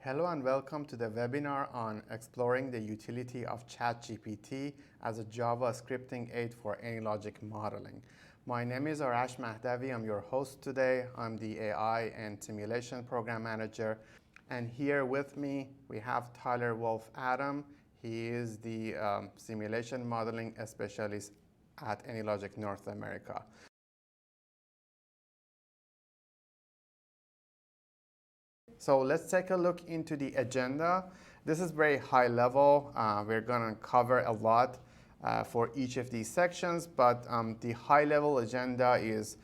Hello and welcome to the webinar on exploring the utility of ChatGPT as a Java scripting aid for AnyLogic modeling. My name is Arash Mahdavi. I'm your host today. I'm the AI and Simulation Program Manager. And here with me, we have Tyler Wolf-Adam. He is the Simulation Modeling Specialist at AnyLogic North America. So let's take a look into the agenda. This is very high level. We're going to cover a lot for each of these sections, but the high level agenda is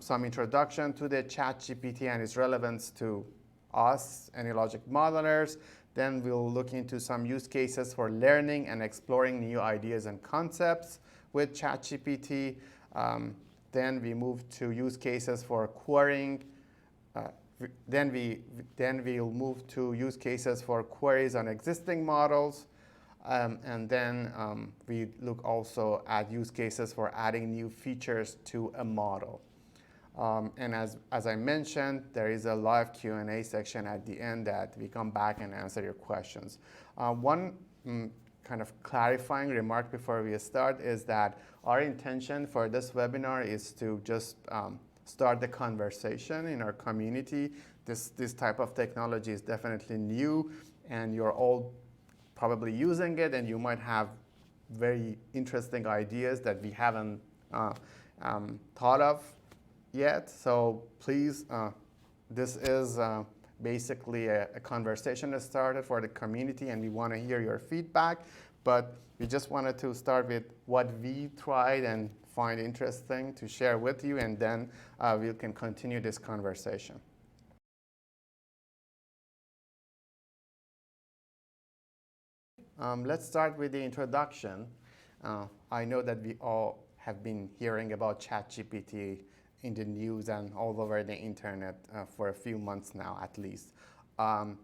some introduction to the ChatGPT and its relevance to us, AnyLogic modelers. Then we'll look into some use cases for learning and exploring new ideas and concepts with ChatGPT. Then we move to use cases for querying. Then we'll move to use cases for queries on existing models. And then we look also at use cases for adding new features to a model. And as I mentioned, there is a live Q&A section at the end that we come back and answer your questions. One kind of clarifying remark before we start is that our intention for this webinar is to just start the conversation in our community. This type of technology is definitely new, and you're all probably using it, and you might have very interesting ideas that we haven't thought of yet. So please, this is basically a conversation that started for the community, and we want to hear your feedback. But we just wanted to start with what we tried and find interesting to share with you, and then we can continue this conversation. Let's start with the introduction. I know that we all have been hearing about ChatGPT in the news and all over the internet for a few months now, at least.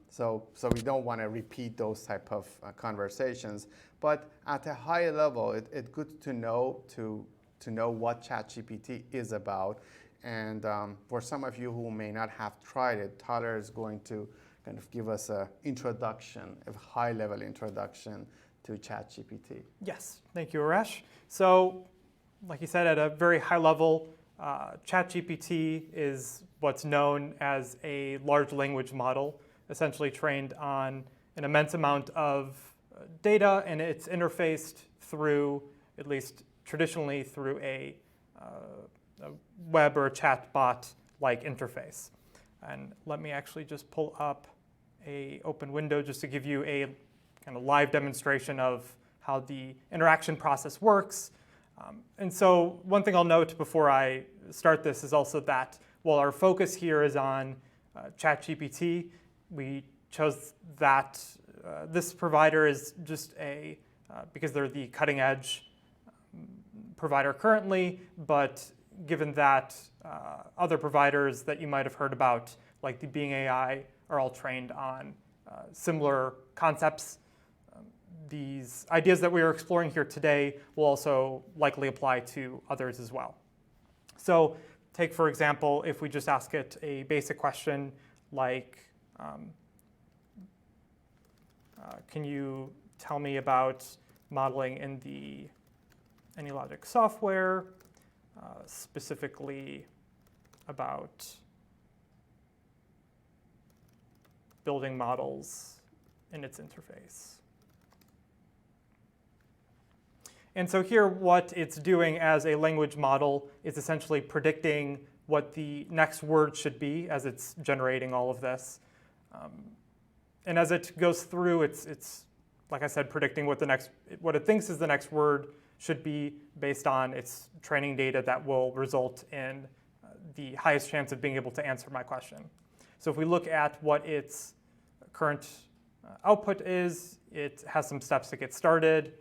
So we don't want to repeat those type of conversations. But at a high level, it's good to know what ChatGPT is about. And for some of you who may not have tried it, Tyler is going to kind of give us an introduction, a high-level introduction to ChatGPT. Yes, thank you, Arash. So, like you said, at a very high level, ChatGPT is what's known as a large language model, essentially trained on an immense amount of data, and it's interfaced through, at least traditionally, through a web or a chatbot-like interface. And let me actually just pull up an open window just to give you a kind of live demonstration of how the interaction process works. And so one thing I'll note before I start this is also that while our focus here is on ChatGPT, we chose that this provider is just because they're the cutting edge provider currently, but given that other providers that you might have heard about, like the Being AI, are all trained on similar concepts, these ideas that we are exploring here today will also likely apply to others as well. So take, for example, if we just ask it a basic question like, can you tell me about modeling in the AnyLogic software, specifically about building models in its interface. And so here what it's doing as a language model is essentially predicting what the next word should be as it's generating all of this. And as it goes through, it's like I said, predicting what it thinks is the next word should be based on its training data that will result in the highest chance of being able to answer my question. So if we look at what its current output is, it has some steps to get started.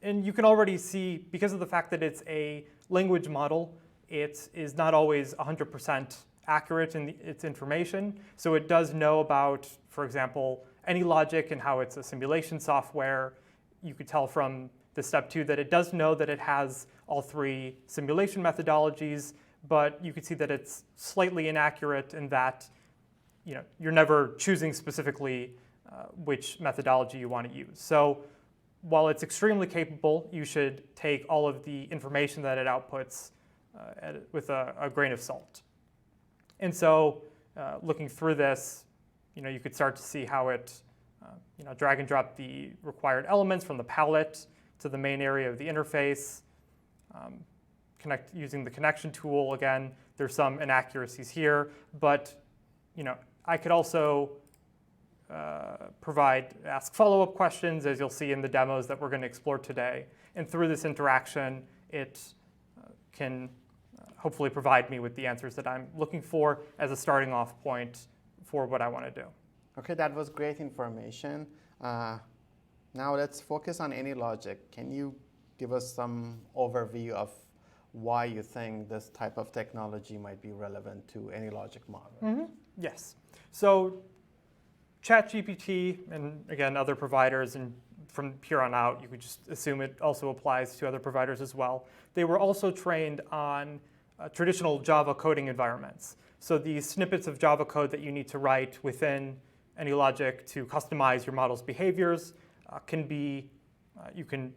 And you can already see, because of the fact that it's a language model, it is not always 100% accurate in its information. So it does know about, for example, AnyLogic and how it's a simulation software. You could tell from the step 2 that it does know that it has all 3 simulation methodologies, but you could see that it's slightly inaccurate in that you're never choosing specifically which methodology you want to use. So while it's extremely capable, you should take all of the information that it outputs with a grain of salt. And so looking through this, you could start to see how it drag and drop the required elements from the palette to the main area of the interface, connect using the connection tool. Again, there's some inaccuracies here, but I could also ask follow-up questions, as you'll see in the demos that we're going to explore today. And through this interaction, it can hopefully provide me with the answers that I'm looking for as a starting off point for what I want to do. Okay, that was great information. Now let's focus on AnyLogic. Can you give us some overview of why you think this type of technology might be relevant to AnyLogic model? Mm-hmm. Yes. So ChatGPT and again other providers, and from here on out you could just assume it also applies to other providers as well. They were also trained on traditional Java coding environments. So these snippets of Java code that you need to write within AnyLogic to customize your model's behaviors you can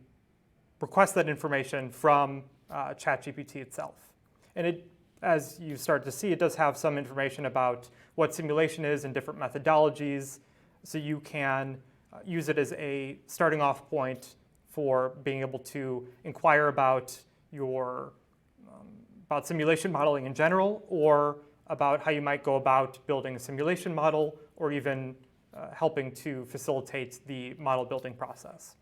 request that information from ChatGPT itself. And as you start to see, it does have some information about what simulation is and different methodologies, so you can use it as a starting off point for being able to inquire about about simulation modeling in general, or about how you might go about building a simulation model, or even helping to facilitate the model building process.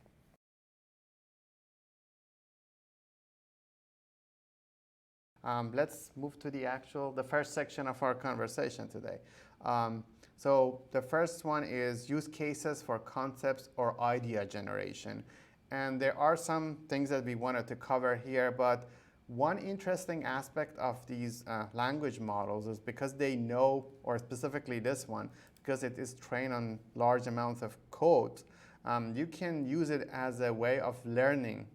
Let's move to the first section of our conversation today. So the first one is use cases for concepts or idea generation. And there are some things that we wanted to cover here, but one interesting aspect of these language models is because they know, or specifically this one, because it is trained on large amounts of code, you can use it as a way of learning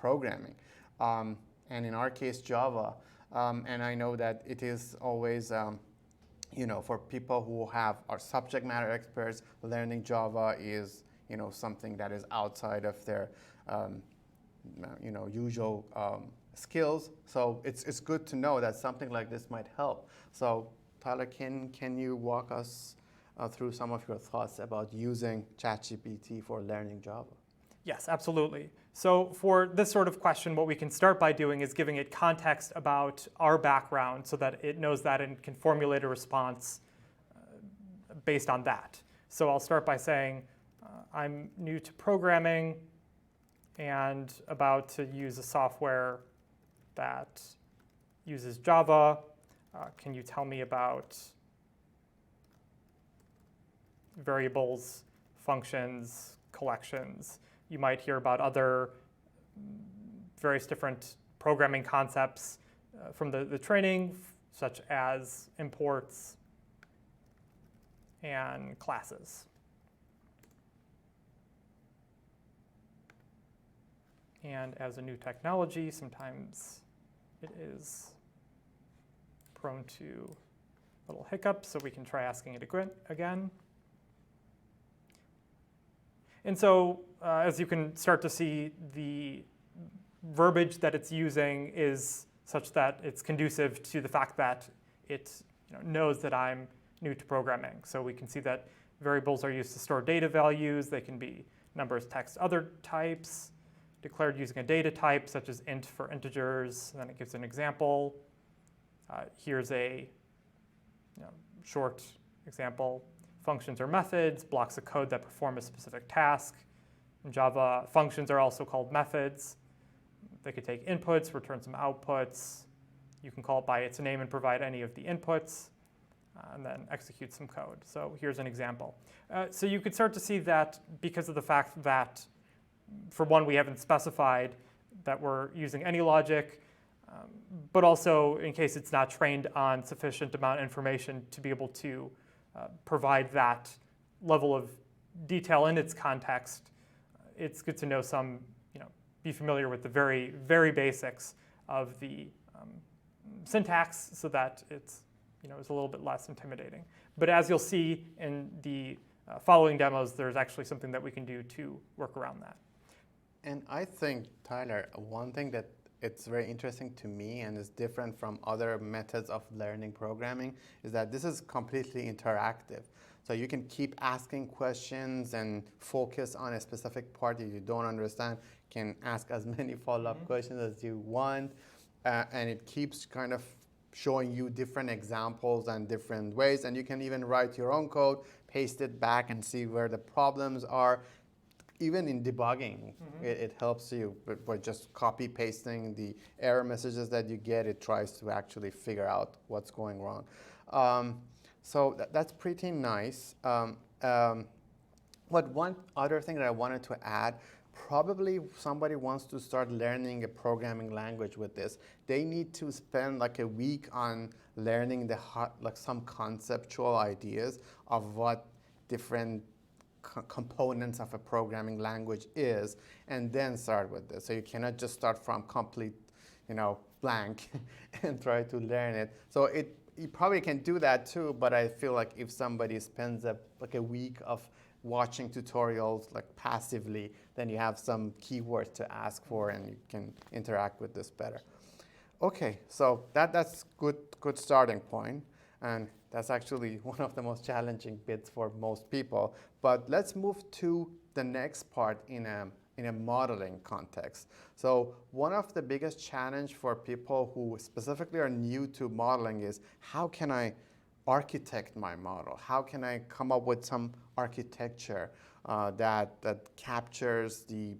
programming. And in our case, Java. And I know that it is always, for people who are subject matter experts, learning Java is, something that is outside of their, usual skills. So it's good to know that something like this might help. So Tyler, can you walk us through some of your thoughts about using ChatGPT for learning Java? Yes, absolutely. So for this sort of question, what we can start by doing is giving it context about our background so that it knows that and can formulate a response based on that. So I'll start by saying, I'm new to programming and about to use a software that uses Java. Can you tell me about variables, functions, collections? You might hear about other various different programming concepts from the training, such as imports and classes. And as a new technology, sometimes it is prone to little hiccups, so we can try asking it again. And so as you can start to see, the verbiage that it's using is such that it's conducive to the fact that it knows that I'm new to programming. So we can see that variables are used to store data values. They can be numbers, text, other types, declared using a data type, such as int for integers. And then it gives an example. Here's a short example. Functions are methods, blocks of code that perform a specific task. In Java, functions are also called methods. They could take inputs, return some outputs. You can call it by its name and provide any of the inputs, and then execute some code. So here's an example. So you could start to see that because of the fact that, for one, we haven't specified that we're using AnyLogic, but also in case it's not trained on sufficient amount of information to be able to provide that level of detail in its context, it's good to know be familiar with the very, very basics of the syntax so that it's is a little bit less intimidating. But as you'll see in the following demos, there's actually something that we can do to work around that. And I think, Tyler, one thing that it's very interesting to me and is different from other methods of learning programming is that this is completely interactive. So you can keep asking questions and focus on a specific part that you don't understand. You can ask as many follow-up questions as you want. And it keeps kind of showing you different examples and different ways. And you can even write your own code, paste it back and see where the problems are. Even in debugging, it helps you by just copy pasting the error messages that you get. It tries to actually figure out what's going wrong. So that's pretty nice. But one other thing that I wanted to add, probably somebody wants to start learning a programming language with this. They need to spend like a week on learning some conceptual ideas of what different components of a programming language is, and then start with this. So you cannot just start from complete, blank and try to learn it. So you probably can do that too, but I feel like if somebody spends a week of watching tutorials passively, then you have some keywords to ask for and you can interact with this better. Okay, so that's good starting point. And that's actually one of the most challenging bits for most people. But let's move to the next part in a modeling context. So one of the biggest challenge for people who specifically are new to modeling is, how can I architect my model? How can I come up with some architecture that captures the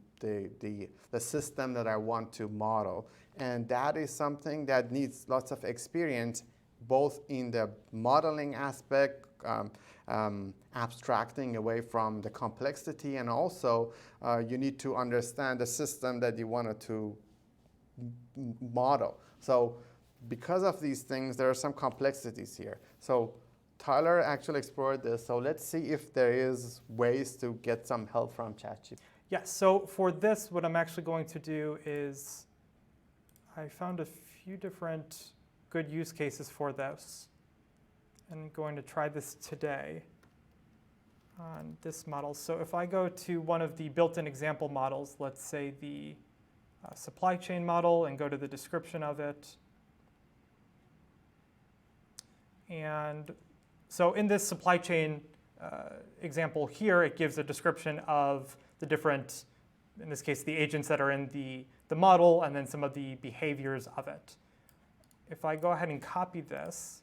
system that I want to model? And that is something that needs lots of experience, both in the modeling aspect, abstracting away from the complexity, and also you need to understand the system that you wanted to model. So because of these things, there are some complexities here. So Tyler actually explored this. So let's see if there is ways to get some help from ChatGPT. Yes, so for this, what I'm actually going to do is I found a few different good use cases for this. I'm going to try this today on this model. So if I go to one of the built-in example models, let's say the supply chain model, and go to the description of it. And so in this supply chain example here, it gives a description of the different, in this case, the agents that are in the model, and then some of the behaviors of it. If I go ahead and copy this,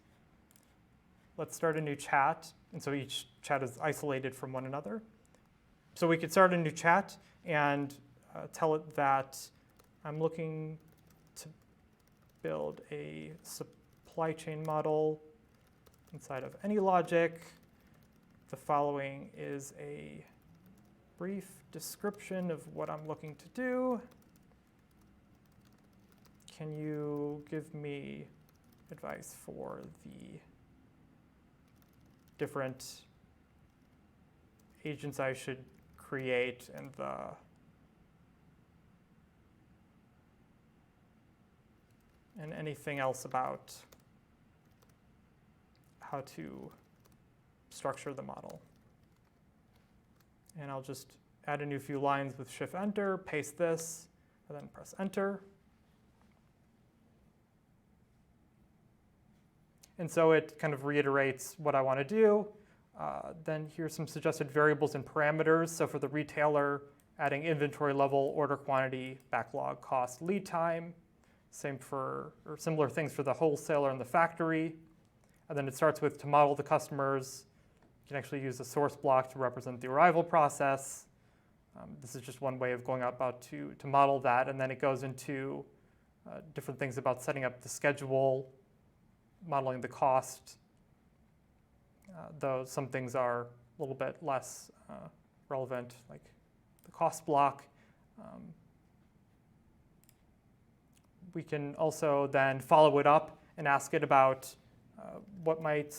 let's start a new chat. And so each chat is isolated from one another. So we could start a new chat and tell it that I'm looking to build a supply chain model inside of AnyLogic. The following is a brief description of what I'm looking to do. Can you give me advice for the different agents I should create and anything else about how to structure the model? And I'll just add a new few lines with Shift-Enter, paste this, and then press Enter. And so it kind of reiterates what I want to do. Then here's some suggested variables and parameters. So for the retailer, adding inventory level, order quantity, backlog, cost, lead time. Same for, or similar things for the wholesaler and the factory. And then it starts with, to model the customers. You can actually use the source block to represent the arrival process. This is just one way of going about to model that. And then it goes into different things about setting up the schedule, modeling the cost, though some things are a little bit less relevant, like the cost block. We can also then follow it up and ask it about what might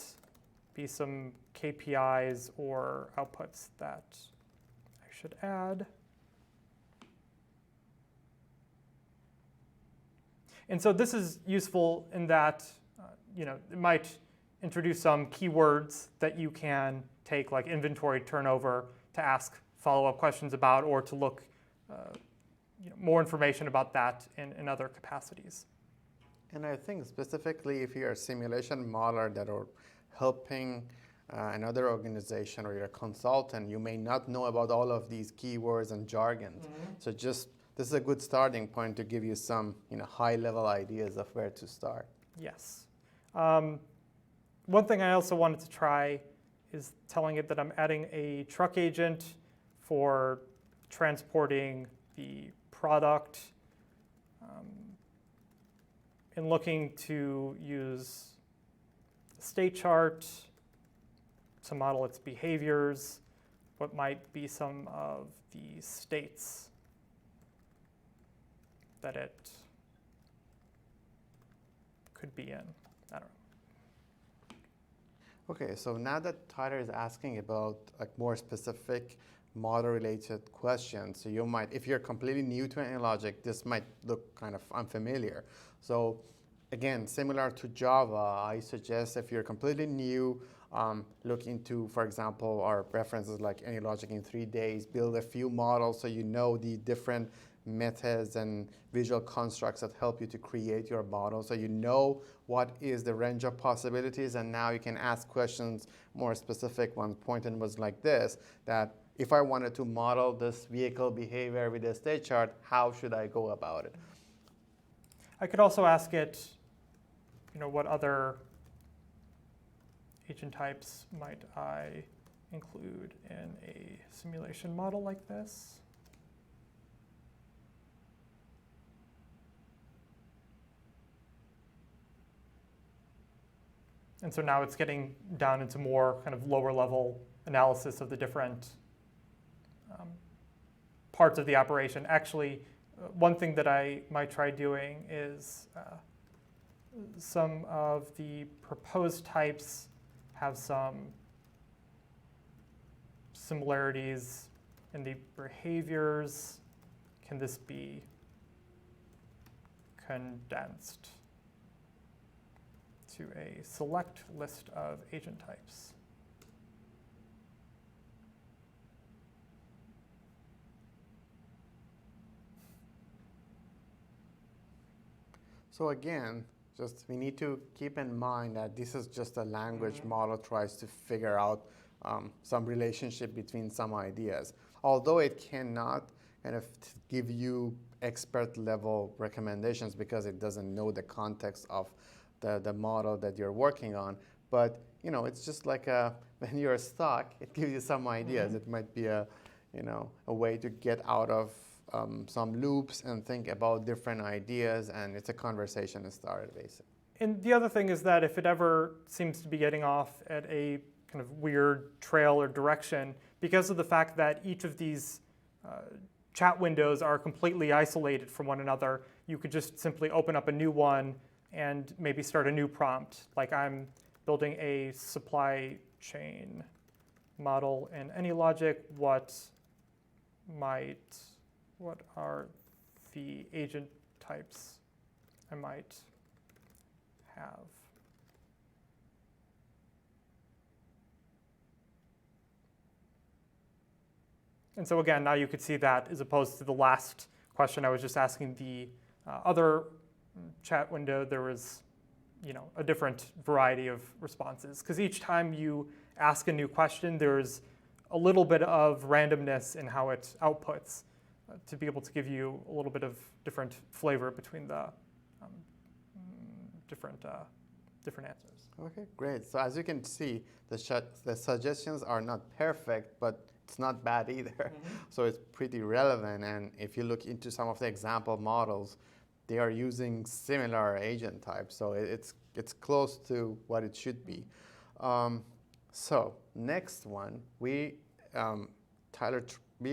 be some KPIs or outputs that I should add. And so this is useful in that it might introduce some keywords that you can take, like inventory turnover, to ask follow-up questions about, or to look more information about that in other capacities. And I think specifically if you're a simulation modeler that are helping another organization, or you're a consultant, you may not know about all of these keywords and jargons. So this is a good starting point to give you some high-level ideas of where to start. Yes. One thing I also wanted to try is telling it that I'm adding a truck agent for transporting the product, and looking to use a state chart to model its behaviors, what might be some of the states that it could be in. I don't know. Okay, so now that Tyler is asking about more specific model-related questions, so you might, if you're completely new to AnyLogic, this might look kind of unfamiliar. So again, similar to Java, I suggest if you're completely new, look into, for example, our references like AnyLogic in 3 days, build a few models so you know the different methods and visual constructs that help you to create your model, so you know what is the range of possibilities, and now you can ask questions more specific. One point was like this, that if I wanted to model this vehicle behavior with a state chart, how should I go about it? I could also ask it, what other agent types might I include in a simulation model like this? And so now it's getting down into more kind of lower level analysis of the different parts of the operation. Actually, one thing that I might try doing is some of the proposed types have some similarities in the behaviors. Can this be condensed to a select list of agent types? So again, we need to keep in mind that this is just a language model tries to figure out some relationship between some ideas. Although it cannot kind of give you expert level recommendations because it doesn't know the context of the model that you're working on. But it's just like when you're stuck, it gives you some ideas. It might be a way to get out of some loops and think about different ideas, and it's a conversation started basically. And the other thing is that if it ever seems to be getting off at a kind of weird trail or direction, because of the fact that each of these chat windows are completely isolated from one another, you could just simply open up a new one and maybe start a new prompt. Like I'm building a supply chain model in AnyLogic. What are the agent types I might have? And so again, now you could see that as opposed to the last question I was just asking the other chat window, there was a different variety of responses. Because each time you ask a new question, there's a little bit of randomness in how it outputs to be able to give you a little bit of different flavor between the different answers. Okay, great. So as you can see, the suggestions are not perfect, but it's not bad either. So it's pretty relevant. And if you look into some of the example models, they are using similar agent types. So it's close to what it should be. So next one, we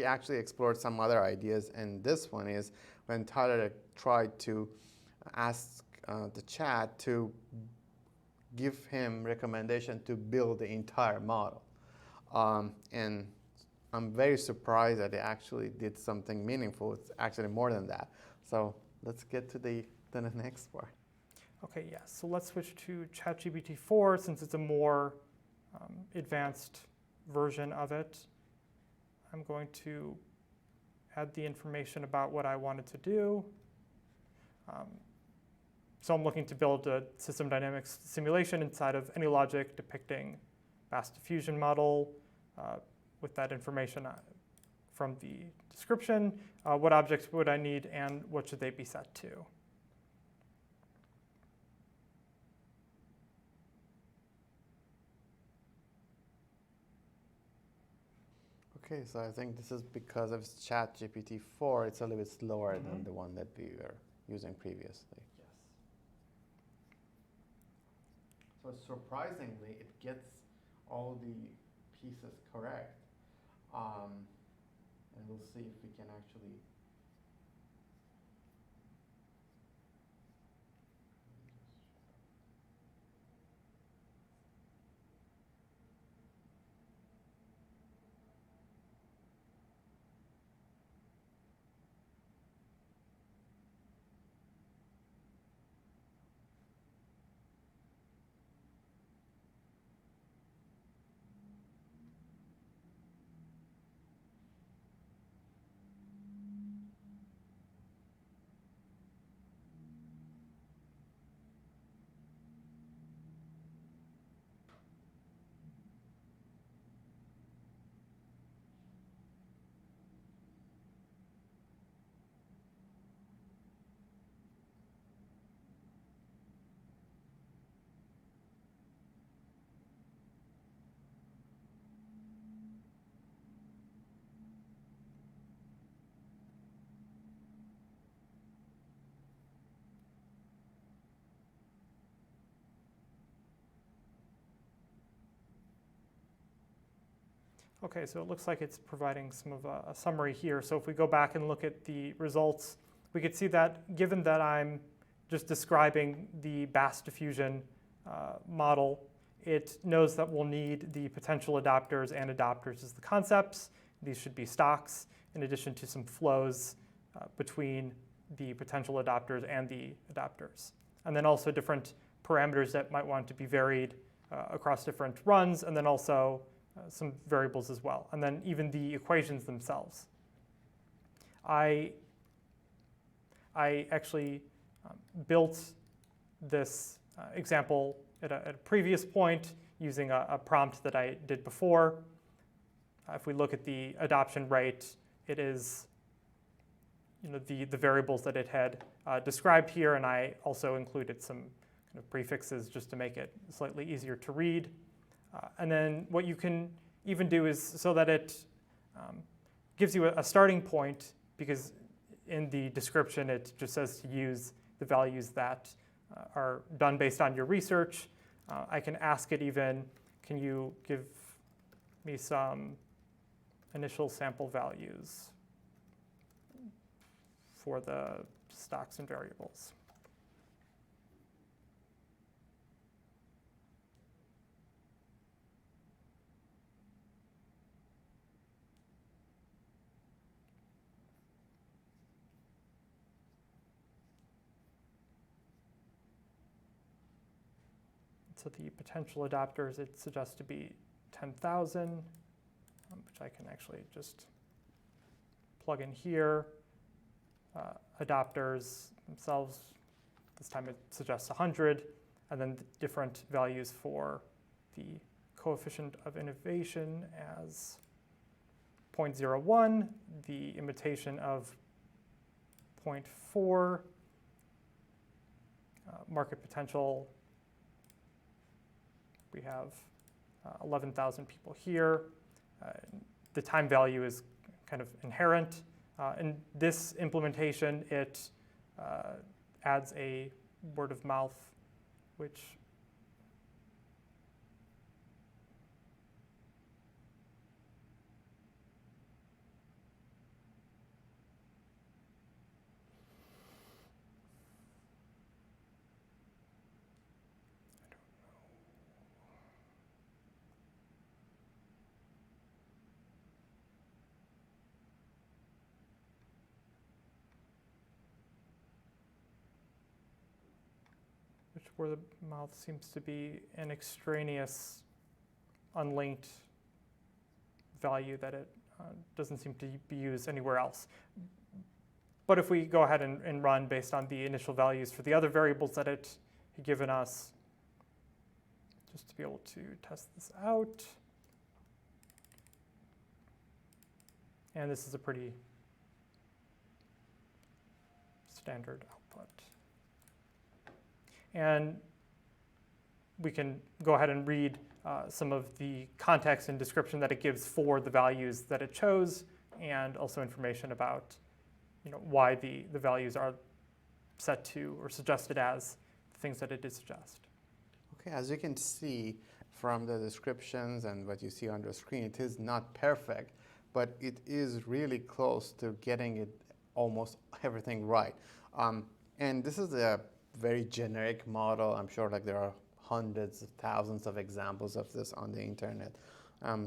actually explored some other ideas. And this one is when Tyler tried to ask the chat to give him recommendation to build the entire model. And I'm very surprised that they actually did something meaningful. It's actually more than that. So let's get to the next part. Okay, yes. So let's switch to ChatGPT 4 since it's a more advanced version of it. I'm going to add the information about what I wanted to do. So I'm looking to build a system dynamics simulation inside of AnyLogic depicting vast diffusion model with that information from the description. What objects would I need and what should they be set to? Okay, so I think this is because of ChatGPT 4, it's a little bit slower than the one that we were using previously. Yes. So surprisingly, it gets all the pieces correct. And we'll see if we can actually. Okay, so it looks like it's providing some of a summary here. So if we go back and look at the results, we could see that given that I'm just describing the vast diffusion model, it knows that we'll need the potential adapters and adopters as the concepts. These should be stocks, in addition to some flows between the potential adopters and the adapters. And then also different parameters that might want to be varied across different runs, and then also some variables as well, and then even the equations themselves. I actually built this example at a previous point using a prompt that I did before. If we look at the adoption rate, it is the variables that it had described here, and I also included some kind of prefixes just to make it slightly easier to read. And then what you can even do is so that it gives you a starting point, because in the description it just says to use the values that are done based on your research. I can ask it even, can you give me some initial sample values for the stocks and variables? So the potential adapters, it suggests to be 10,000, which I can actually just plug in here. Adapters themselves, this time it suggests 100, and then the different values for the coefficient of innovation as 0.01, the imitation of 0.4, market potential. We have 11,000 people here. The time value is kind of inherent. In this implementation, it adds a word of mouth, which where the mouth seems to be an extraneous, unlinked value that it doesn't seem to be used anywhere else. But if we go ahead and run based on the initial values for the other variables that it had given us, just to be able to test this out. And this is a pretty standard output. And we can go ahead and read some of the context and description that it gives for the values that it chose, and also information about why the values are set to or suggested as the things that it did suggest. Okay, as you can see from the descriptions and what you see on the screen, it is not perfect, but it is really close to getting it almost everything right. And this is a very generic model. I'm sure there are hundreds of thousands of examples of this on the internet.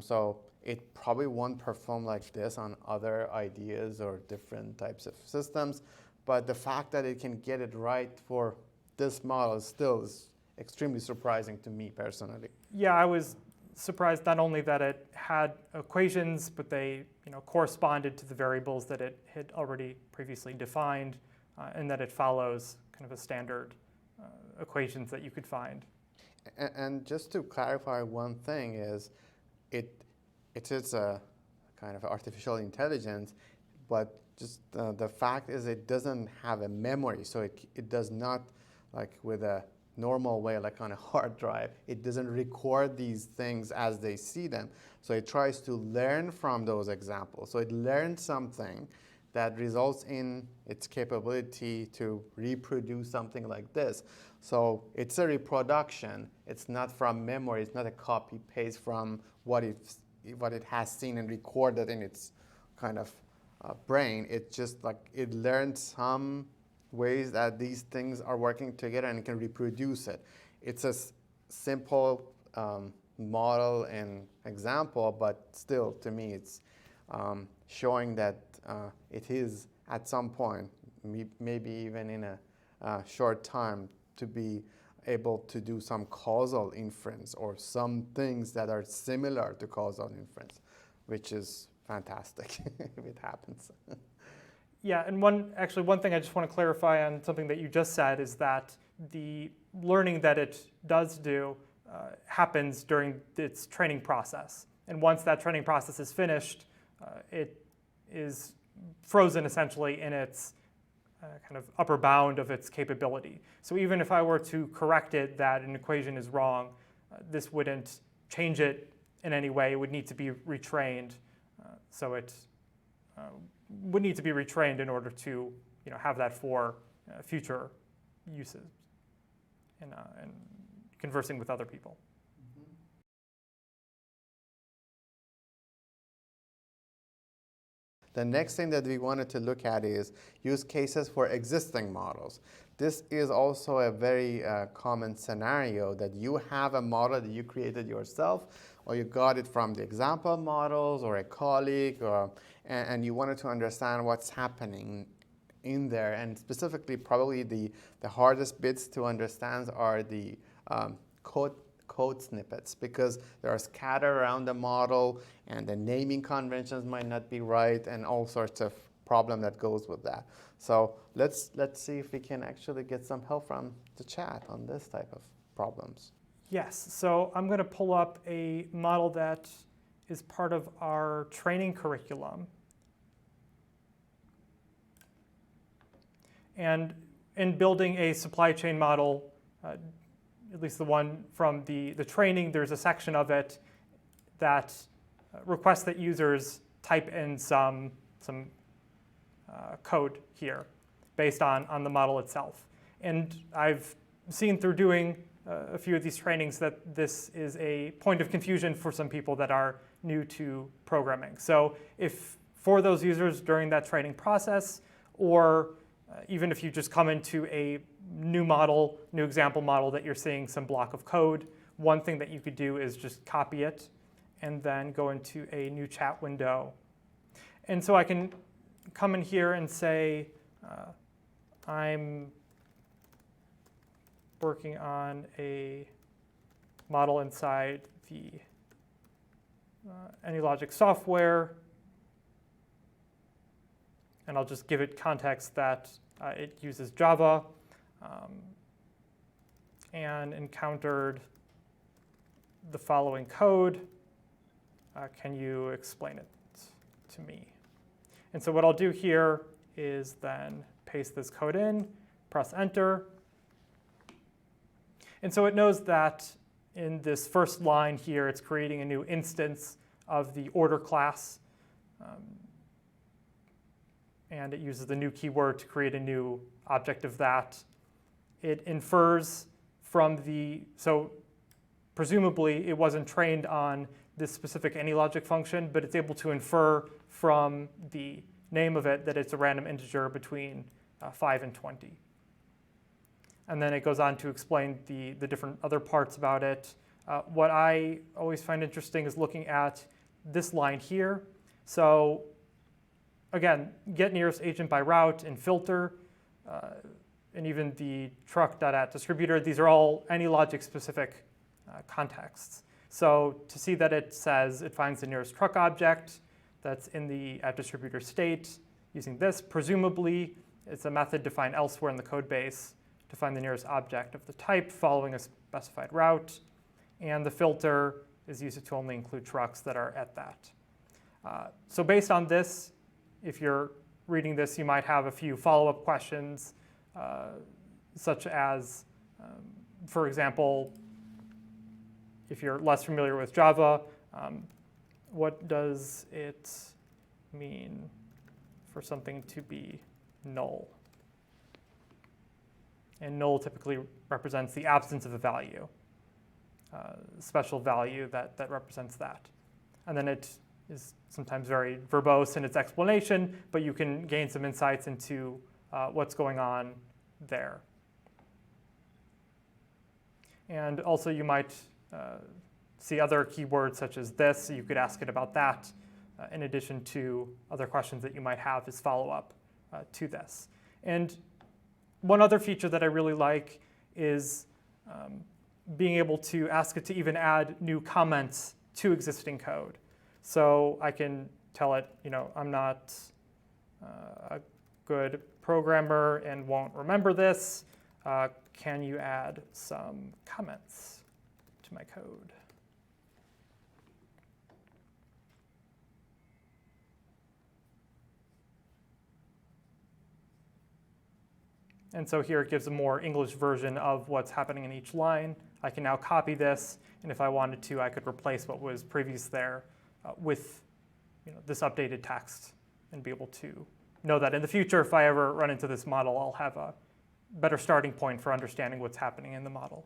So it probably won't perform like this on other ideas or different types of systems. But the fact that it can get it right for this model still is extremely surprising to me personally. Yeah, I was surprised not only that it had equations, but they corresponded to the variables that it had already previously defined, and that it follows kind of a standard equations that you could find. And just to clarify one thing is, it is a kind of artificial intelligence, but just the fact is it doesn't have a memory, so it does not, like with a normal way, like on a hard drive, it doesn't record these things as they see them. So it tries to learn from those examples. So it learns something that results in its capability to reproduce something like this. So it's a reproduction. It's not from memory. It's not a copy-paste from what it has seen and recorded in its kind of brain. It's just like it learned some ways that these things are working together and it can reproduce it. It's a simple model and example, but still, to me, it's showing that it is at some point, maybe even in a short time, to be able to do some causal inference or some things that are similar to causal inference, which is fantastic if it happens. Yeah, and one thing I just want to clarify on something that you just said is that the learning that it does do happens during its training process. And once that training process is finished, it is frozen essentially in its kind of upper bound of its capability. So even if I were to correct it that an equation is wrong, this wouldn't change it in any way. It would need to be retrained. So it would need to be retrained in order to have that for future uses and conversing with other people. The next thing that we wanted to look at is use cases for existing models. This is also a very common scenario that you have a model that you created yourself, or you got it from the example models or a colleague, and you wanted to understand what's happening in there. And specifically, probably the hardest bits to understand are the code snippets, because they are scattered around the model and the naming conventions might not be right and all sorts of problem that goes with that. So let's see if we can actually get some help from the chat on this type of problems. Yes, so I'm going to pull up a model that is part of our training curriculum. And in building a supply chain model, at least the one from the training, there's a section of it that requests that users type in some code here based on the model itself. And I've seen through doing a few of these trainings that this is a point of confusion for some people that are new to programming. So if for those users during that training process, or even if you just come into a new model, new example model that you're seeing some block of code, one thing that you could do is just copy it and then go into a new chat window. And so I can come in here and say, I'm working on a model inside the AnyLogic software. And I'll just give it context that it uses Java and encountered the following code. Can you explain it to me? And so what I'll do here is then paste this code in, press enter. And so it knows that in this first line here, it's creating a new instance of the order class. And it uses the new keyword to create a new object of that. It infers from so presumably it wasn't trained on this specific AnyLogic function, but it's able to infer from the name of it that it's a random integer between 5 and 20. And then it goes on to explain the different other parts about it. What I always find interesting is looking at this line here. So again, get nearest agent by route and filter, and even the truck.at_distributor, these are all AnyLogic specific contexts. So to see that it says it finds the nearest truck object that's in the @distributor state using this, presumably it's a method defined elsewhere in the code base to find the nearest object of the type following a specified route, and the filter is used to only include trucks that are at that. So based on this, if you're reading this, you might have a few follow-up questions, such as, for example, if you're less familiar with Java, what does it mean for something to be null? And null typically represents the absence of a value, special value that represents that. And then it is sometimes very verbose in its explanation, but you can gain some insights into what's going on there. And also you might see other keywords such as this, so you could ask it about that, in addition to other questions that you might have as follow-up to this. And one other feature that I really like is being able to ask it to even add new comments to existing code. So I can tell it, I'm not a good programmer and won't remember this. Can you add some comments to my code? And so here it gives a more English version of what's happening in each line. I can now copy this, and if I wanted to, I could replace what was previous there with this updated text and be able to know that in the future, if I ever run into this model, I'll have a better starting point for understanding what's happening in the model.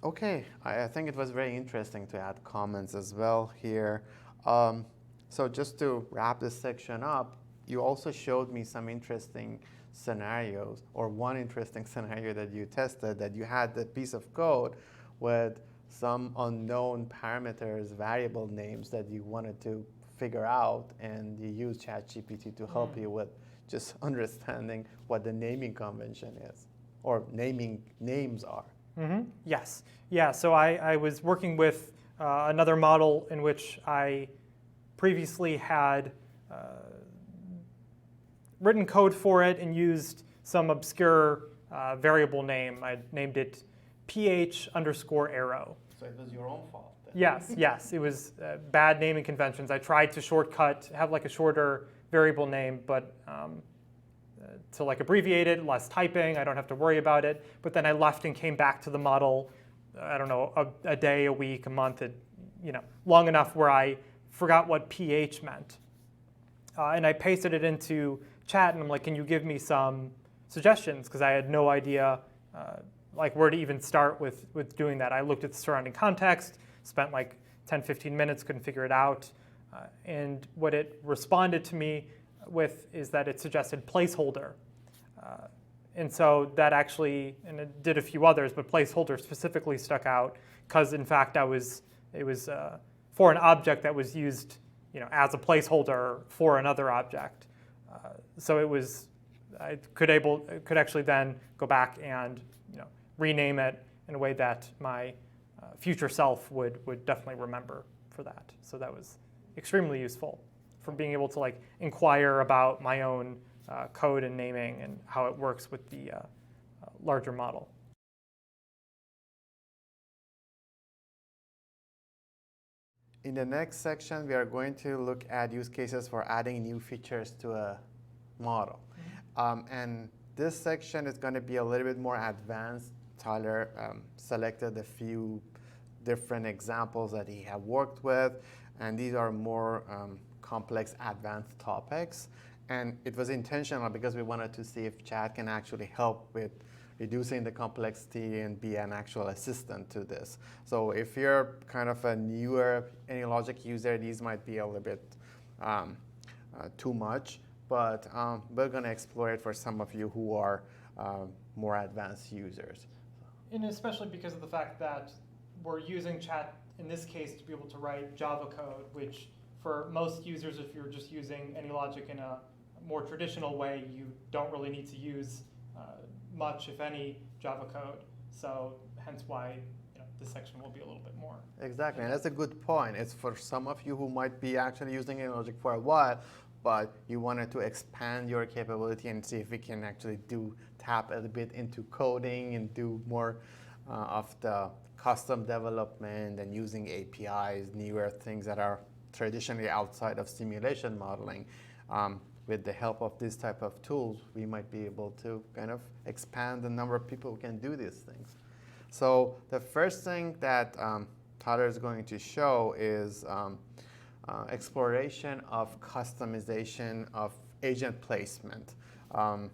Okay, I think it was very interesting to add comments as well here. So just to wrap this section up, you also showed me some interesting scenarios, or one interesting scenario that you tested, that you had the piece of code with some unknown parameters, variable names that you wanted to figure out, and you used ChatGPT to help you with just understanding what the naming convention is, or naming names are. Yes. Yeah, so I was working with another model in which I previously had written code for it and used some obscure variable name. I named it ph_arrow. So it was your own fault then. Yes, it was bad naming conventions. I tried to shortcut, have like a shorter variable name, but to like abbreviate it, less typing, I don't have to worry about it. But then I left and came back to the model, I don't know, a day, a week, a month, long enough where I forgot what ph meant. And I pasted it into chat, and I'm like, can you give me some suggestions? Because I had no idea like where to even start with doing that. I looked at the surrounding context, spent like 10, 15 minutes, couldn't figure it out. And what it responded to me with is that it suggested placeholder. And so that actually, and it did a few others, but placeholder specifically stuck out because in fact it was for an object that was used as a placeholder for another object. So it was, I could actually then go back and rename it in a way that my future self would definitely remember for that. So that was extremely useful for being able to like inquire about my own code and naming and how it works with the larger model. In the next section, we are going to look at use cases for adding new features to a model. And this section is going to be a little bit more advanced. Tyler selected a few different examples that he had worked with, and these are more complex, advanced topics. And it was intentional because we wanted to see if chat can actually help with reducing the complexity and be an actual assistant to this. So if you're kind of a newer AnyLogic user, these might be a little bit too much, but we're going to explore it for some of you who are more advanced users. And especially because of the fact that we're using chat in this case to be able to write Java code, which for most users, if you're just using AnyLogic in a more traditional way, you don't really need to use much, if any, Java code. So hence why this section will be a little bit more. Exactly, and that's a good point. It's for some of you who might be actually using AnyLogic for a while, but you wanted to expand your capability and see if we can actually tap a bit into coding and do more of the custom development and using APIs, newer things that are traditionally outside of simulation modeling. With the help of this type of tools, we might be able to kind of expand the number of people who can do these things. So the first thing that Tyler is going to show is exploration of customization of agent placement on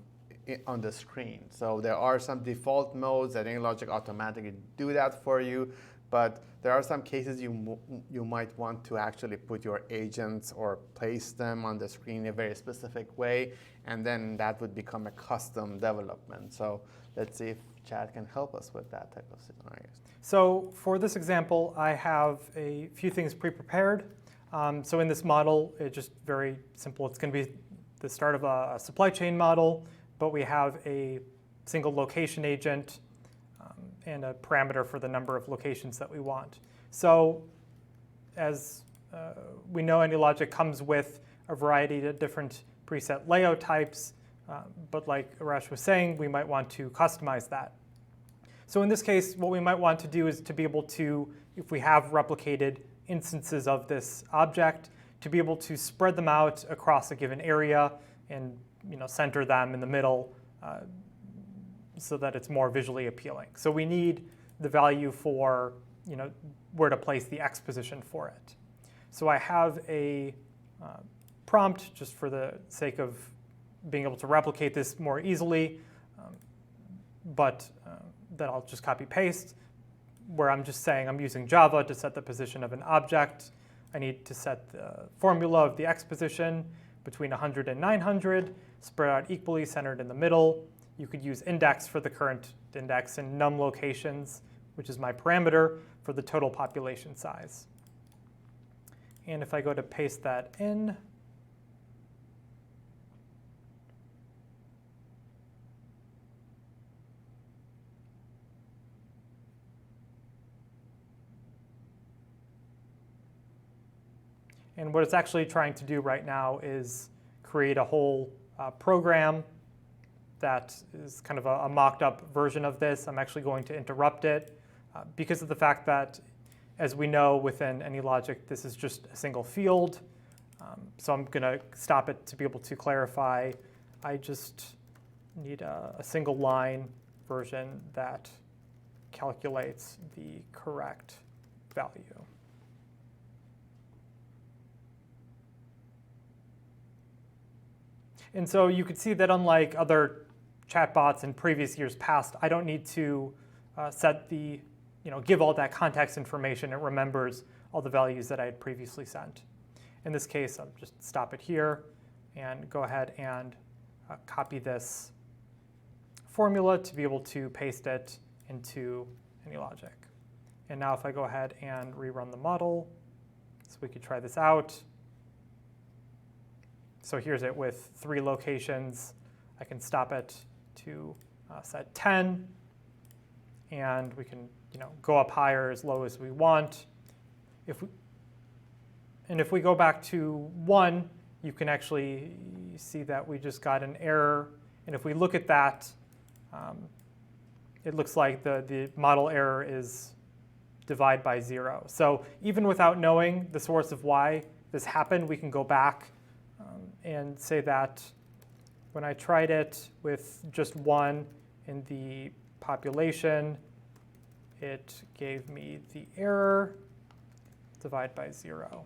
the screen. So there are some default modes that AnyLogic automatically do that for you, but there are some cases you might want to actually put your agents or place them on the screen in a very specific way, and then that would become a custom development. So let's see if chat can help us with that type of scenarios. So for this example, I have a few things pre-prepared. So in this model, it's just very simple. It's going to be the start of a supply chain model, but we have a single location agent and a parameter for the number of locations that we want. So as we know, AnyLogic comes with a variety of different preset layout types, but like Arash was saying, we might want to customize that. So in this case, what we might want to do is to be able to, if we have replicated instances of this object, to be able to spread them out across a given area and center them in the middle so that it's more visually appealing. So we need the value for where to place the X position for it. So I have a prompt just for the sake of being able to replicate this more easily, but that I'll just copy paste, where I'm just saying I'm using Java to set the position of an object. I need to set the formula of the X position between 100 and 900, spread out equally, centered in the middle. You could use index for the current index and num locations, which is my parameter for the total population size. And if I go to paste that in, and what it's actually trying to do right now is create a whole program that is kind of a mocked up version of this. I'm actually going to interrupt it because of the fact that, as we know within AnyLogic, this is just a single field. So I'm going to stop it to be able to clarify. I just need a single line version that calculates the correct value. And so you could see that unlike other chatbots in previous years past, I don't need to set the, give all that context information. It remembers all the values that I had previously sent. In this case, I'll just stop it here and go ahead and copy this formula to be able to paste it into AnyLogic. And now if I go ahead and rerun the model, so we could try this out. So here's it with 3 locations. I can stop it to set 10. and we can go up higher as low as we want. If we go back to 1, you can actually see that we just got an error. And if we look at that, it looks like the model error is divide by 0. So even without knowing the source of why this happened, we can go back and say that when I tried it with just 1 in the population, it gave me the error, divide by 0.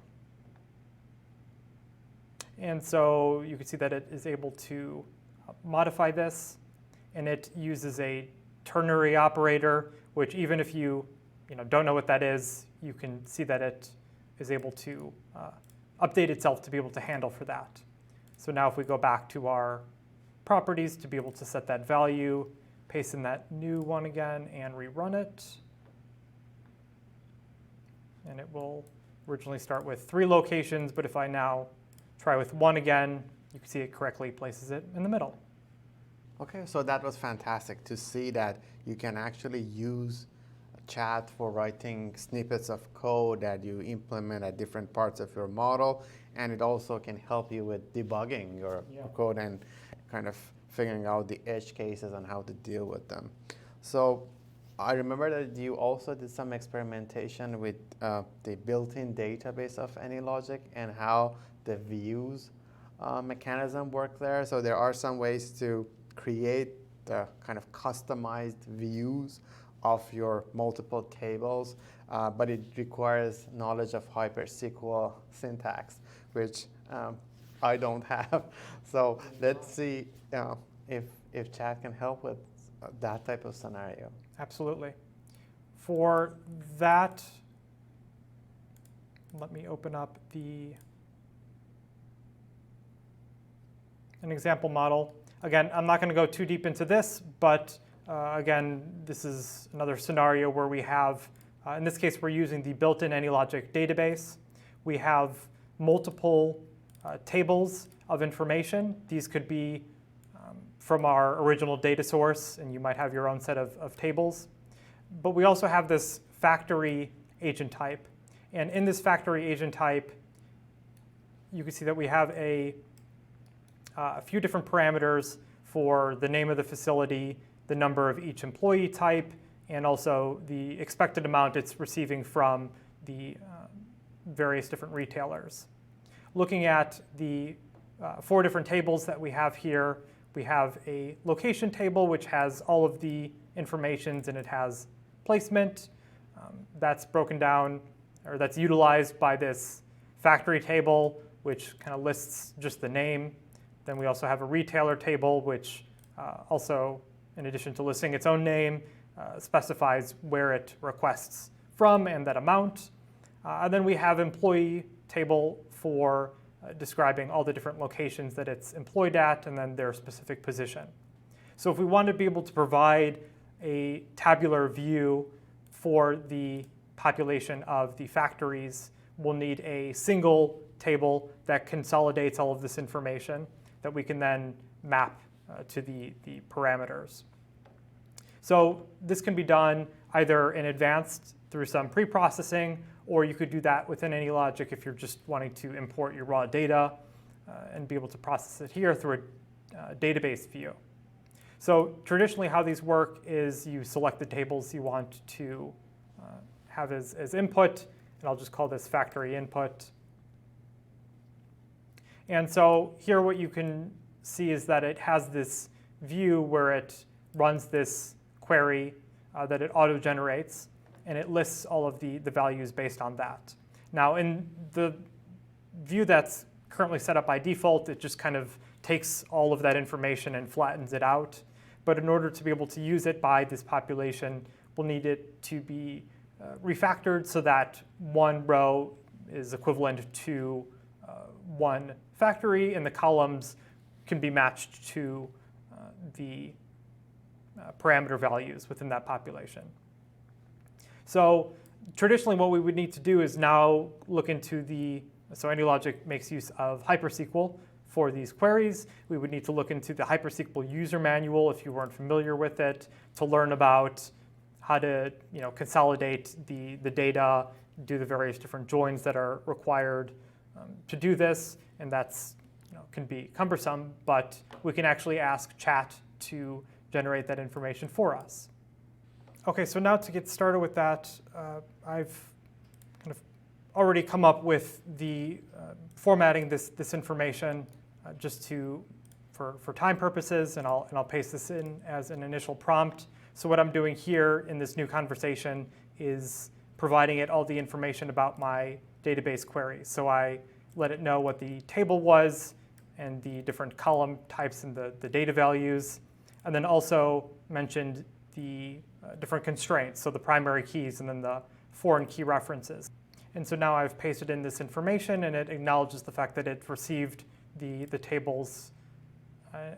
And so you can see that it is able to modify this, and it uses a ternary operator, which even if you don't know what that is, you can see that it is able to update itself to be able to handle for that. So now if we go back to our properties to be able to set that value, paste in that new one again and rerun it, and it will originally start with 3 locations, but if I now try with 1 again, you can see it correctly places it in the middle. Okay, so that was fantastic to see that you can actually use chat for writing snippets of code that you implement at different parts of your model, and it also can help you with debugging your code and kind of figuring out the edge cases and how to deal with them. So I remember that you also did some experimentation with the built-in database of AnyLogic and how the views mechanism work there. So there are some ways to create the kind of customized views of your multiple tables, but it requires knowledge of HyperSQL syntax, which I don't have. So let's see if chat can help with that type of scenario. Absolutely. For that, let me open up an example model. Again, I'm not going to go too deep into this, but again, this is another scenario where we have, in this case, we're using the built-in AnyLogic database. We have multiple tables of information. These could be from our original data source, and you might have your own set of tables. But we also have this factory agent type. And in this factory agent type, you can see that we have a few different parameters for the name of the facility, the number of each employee type, and also the expected amount it's receiving from the various different retailers. Looking at the 4 different tables that we have here, we have a location table which has all of the informations, and it has placement. That's broken down, or that's utilized by this factory table, which kind of lists just the name. Then we also have a retailer table, which also, in addition to listing its own name, specifies where it requests from and that amount. And then we have employee table for describing all the different locations that it's employed at and then their specific position. So if we want to be able to provide a tabular view for the population of the factories, we'll need a single table that consolidates all of this information that we can then map to the parameters. So this can be done either in advance through some pre-processing, or you could do that within AnyLogic if you're just wanting to import your raw data and be able to process it here through a database view. So traditionally how these work is you select the tables you want to have as input, and I'll just call this factory input. And so here what you can see is that it has this view where it runs this query that it auto-generates, and it lists all of the values based on that. Now in the view that's currently set up by default, it just kind of takes all of that information and flattens it out. But in order to be able to use it by this population, we'll need it to be refactored so that one row is equivalent to one factory, and the columns can be matched to the parameter values within that population. So traditionally what we would need to do is now look into so AnyLogic makes use of HyperSQL for these queries. We would need to look into the HyperSQL user manual if you weren't familiar with it to learn about how to consolidate the data, do the various different joins that are required to do this, and that's can be cumbersome, but we can actually ask chat to generate that information for us. Okay, so now to get started with that, I've kind of already come up with the formatting this information just for time purposes, and I'll paste this in as an initial prompt. So what I'm doing here in this new conversation is providing it all the information about my database query. So I let it know what the table was and the different column types and the data values, and then also mentioned the different constraints, so the primary keys and then the foreign key references. And so now I've pasted in this information, and it acknowledges the fact that it received the tables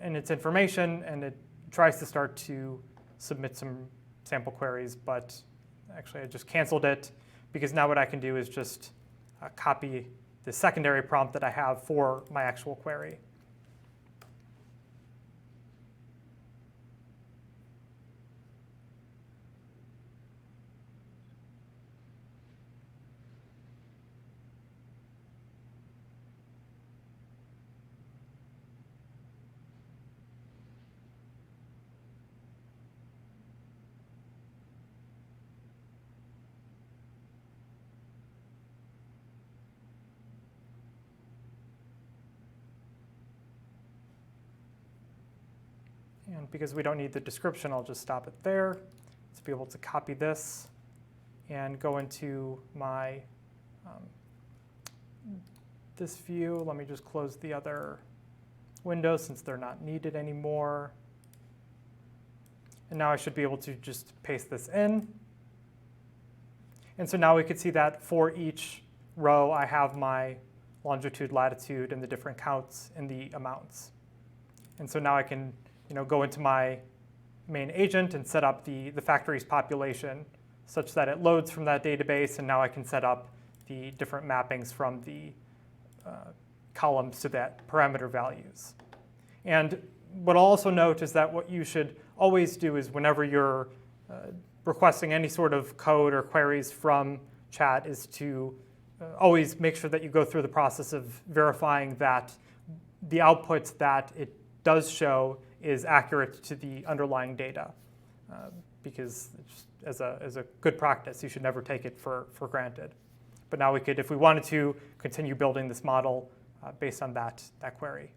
and its information, and it tries to start to submit some sample queries, but actually I just canceled it because now what I can do is just copy the secondary prompt that I have for my actual query. And because we don't need the description, I'll just stop it there. Let's be able to copy this and go into my this view. Let me just close the other windows since they're not needed anymore. And now I should be able to just paste this in. And so now we can see that for each row, I have my longitude, latitude, and the different counts and the amounts. And so now I can go into my main agent and set up the factories population such that it loads from that database, and now I can set up the different mappings from the columns to that parameter values. And what I'll also note is that what you should always do is whenever you're requesting any sort of code or queries from chat is to always make sure that you go through the process of verifying that the output that it does show is accurate to the underlying data, because as a good practice, you should never take it for granted. But now we could, if we wanted to, continue building this model based on that query.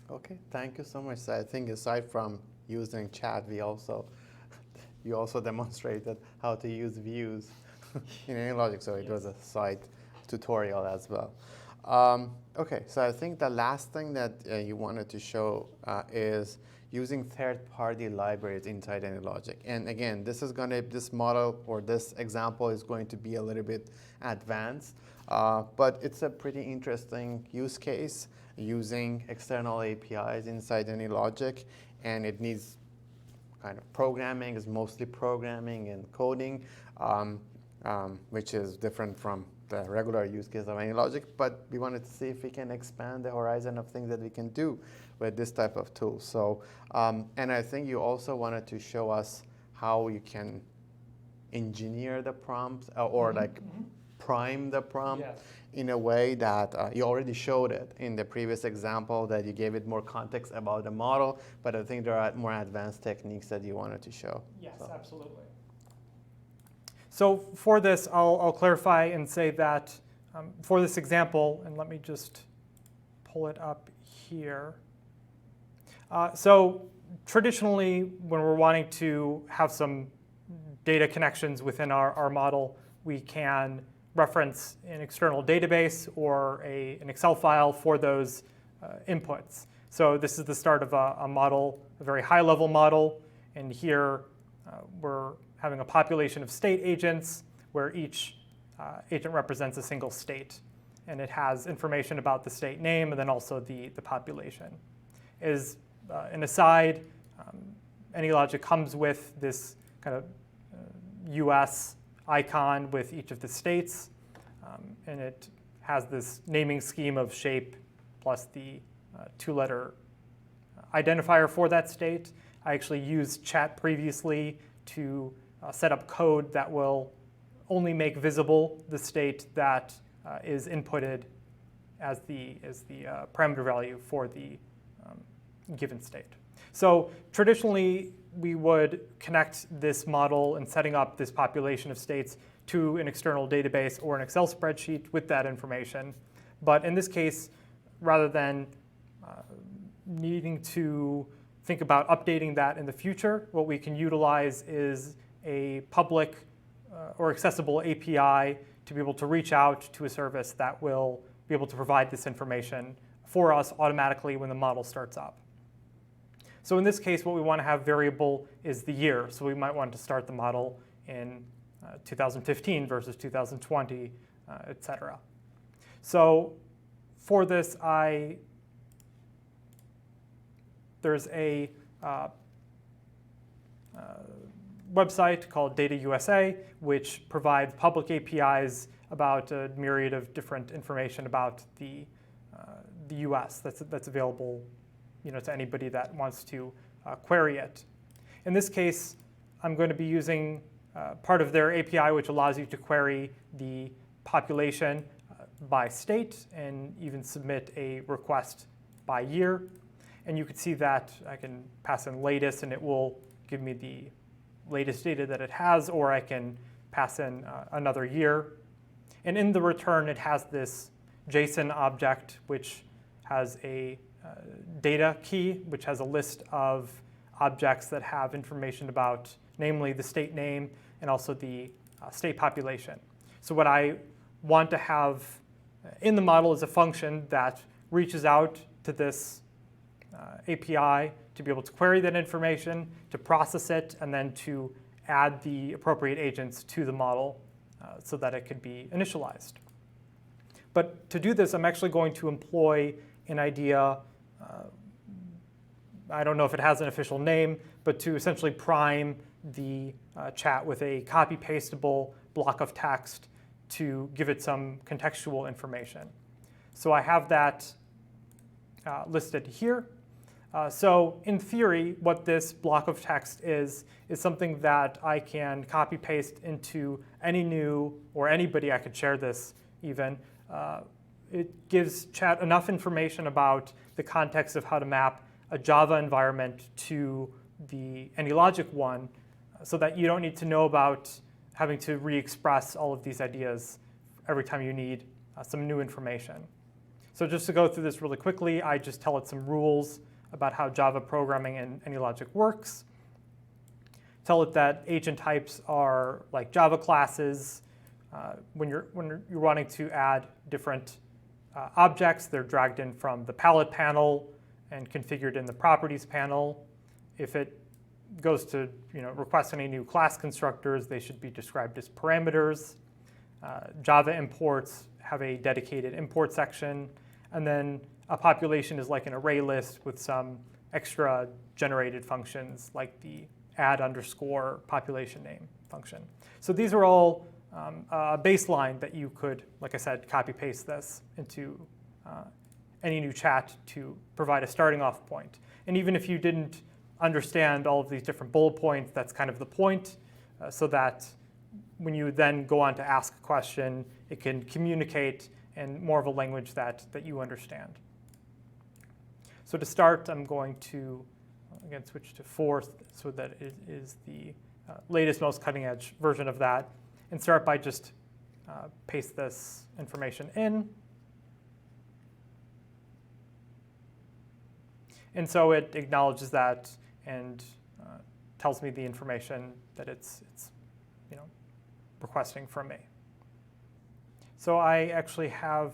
Okay, thank you so much. So I think aside from using chat, you also demonstrated how to use views in AnyLogic, so it was a side tutorial as well. Okay, so I think the last thing that you wanted to show is using third-party libraries inside AnyLogic. And again, this model or this example is going to be a little bit advanced, but it's a pretty interesting use case using external APIs inside AnyLogic, and it needs kind of programming, is mostly programming and coding, which is different from the regular use case of AnyLogic, but we wanted to see if we can expand the horizon of things that we can do with this type of tool. So, and I think you also wanted to show us how you can engineer the prompt or prime the prompt in a way that you already showed it in the previous example, that you gave it more context about the model, but I think there are more advanced techniques that you wanted to show. Yes, absolutely. So for this, I'll clarify and say that for this example, and let me just pull it up here. So traditionally, when we're wanting to have some data connections within our model, we can reference an external database or an Excel file for those inputs. So this is the start of a model, a very high-level model, and here we're having a population of state agents where each agent represents a single state. And it has information about the state name and then also the population. As an aside, AnyLogic comes with this kind of US icon with each of the states. And it has this naming scheme of shape plus the two-letter identifier for that state. I actually used chat previously to set up code that will only make visible the state that is inputted as the parameter value for the given state. So traditionally, we would connect this model and setting up this population of states to an external database or an Excel spreadsheet with that information. But in this case, rather than needing to think about updating that in the future, what we can utilize is a public or accessible API to be able to reach out to a service that will be able to provide this information for us automatically when the model starts up. So in this case, what we want to have variable is the year. So we might want to start the model in 2015 versus 2020, et cetera. So for this, there's a website called Data USA, which provides public APIs about a myriad of different information about the US that's available, to anybody that wants to query it. In this case, I'm going to be using part of their API, which allows you to query the population by state and even submit a request by year. And you can see that I can pass in latest, and it will give me the latest data that it has, or I can pass in another year. And in the return, it has this JSON object, which has a data key, which has a list of objects that have information about, namely the state name and also the state population. So what I want to have in the model is a function that reaches out to this API to be able to query that information, to process it, and then to add the appropriate agents to the model so that it could be initialized. But to do this, I'm actually going to employ an idea, I don't know if it has an official name, but to essentially prime the chat with a copy-pastable block of text to give it some contextual information. So I have that listed here. So in theory, what this block of text is something that I can copy paste into any new, or anybody I could share this even. It gives chat enough information about the context of how to map a Java environment to the AnyLogic one so that you don't need to know about having to re-express all of these ideas every time you need some new information. So just to go through this really quickly, I just tell it some rules about how Java programming in AnyLogic works. Tell it that agent types are like Java classes. When you're wanting to add different objects, they're dragged in from the palette panel and configured in the properties panel. If it goes to request any new class constructors, they should be described as parameters. Java imports have a dedicated import section, and then a population is like an array list with some extra generated functions like the add underscore population name function. So these are all a baseline that you could, like I said, copy paste this into any new chat to provide a starting off point. And even if you didn't understand all of these different bullet points, that's kind of the point, so that when you then go on to ask a question, it can communicate in more of a language that you understand. So to start, I'm going to, again, switch to 4 so that it is the latest, most cutting edge version of that, and start by just paste this information in. And so it acknowledges that and tells me the information that it's requesting from me. So I actually have,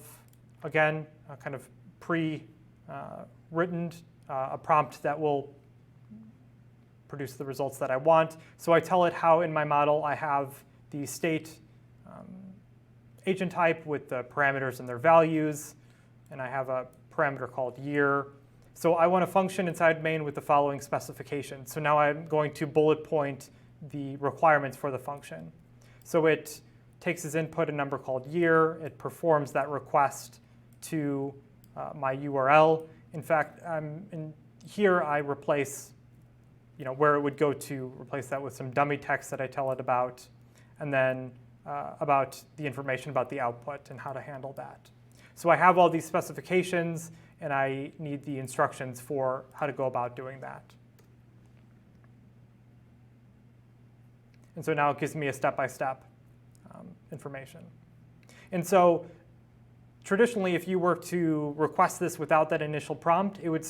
again, a kind of pre-written a prompt that will produce the results that I want. So I tell it how in my model I have the state agent type with the parameters and their values, and I have a parameter called year. So I want a function inside main with the following specification. So now I'm going to bullet point the requirements for the function. So it takes as input a number called year. It performs that request to my URL. In fact, in here I replace where it would go to replace that with some dummy text that I tell it about, and then about the information about the output and how to handle that. So I have all these specifications, and I need the instructions for how to go about doing that. And so now it gives me a step-by-step information. And so traditionally, if you were to request this without that initial prompt, it would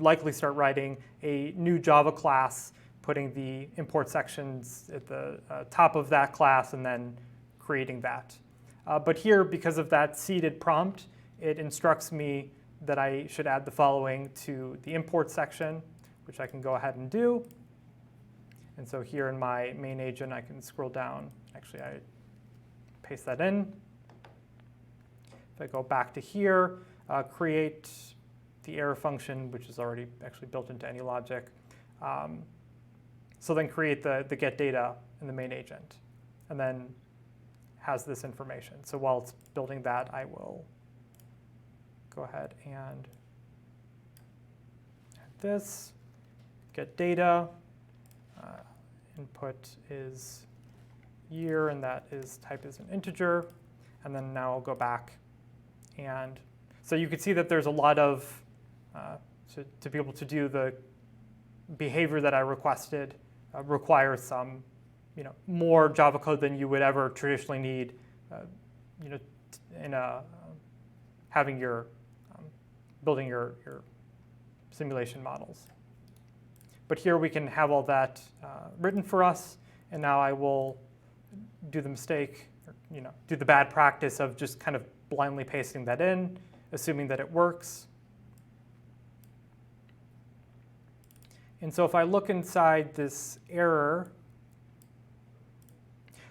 likely start writing a new Java class, putting the import sections at the top of that class, and then creating that. But here, because of that seeded prompt, it instructs me that I should add the following to the import section, which I can go ahead and do. And so here in my main agent, I can scroll down. Actually, I paste that in. If I go back to here, create the error function, which is already actually built into AnyLogic. So then create the get data in the main agent, and then has this information. So while it's building that, I will go ahead and add this, get data. Input is year, and that is type is an integer. And then now I'll go back. And so you can see that there's a lot of, to be able to do the behavior that I requested requires some more Java code than you would ever traditionally need in having your building your simulation models. But here we can have all that written for us, and now I will do the mistake, or, do the bad practice of just kind of blindly pasting that in, assuming that it works. And so if I look inside this error,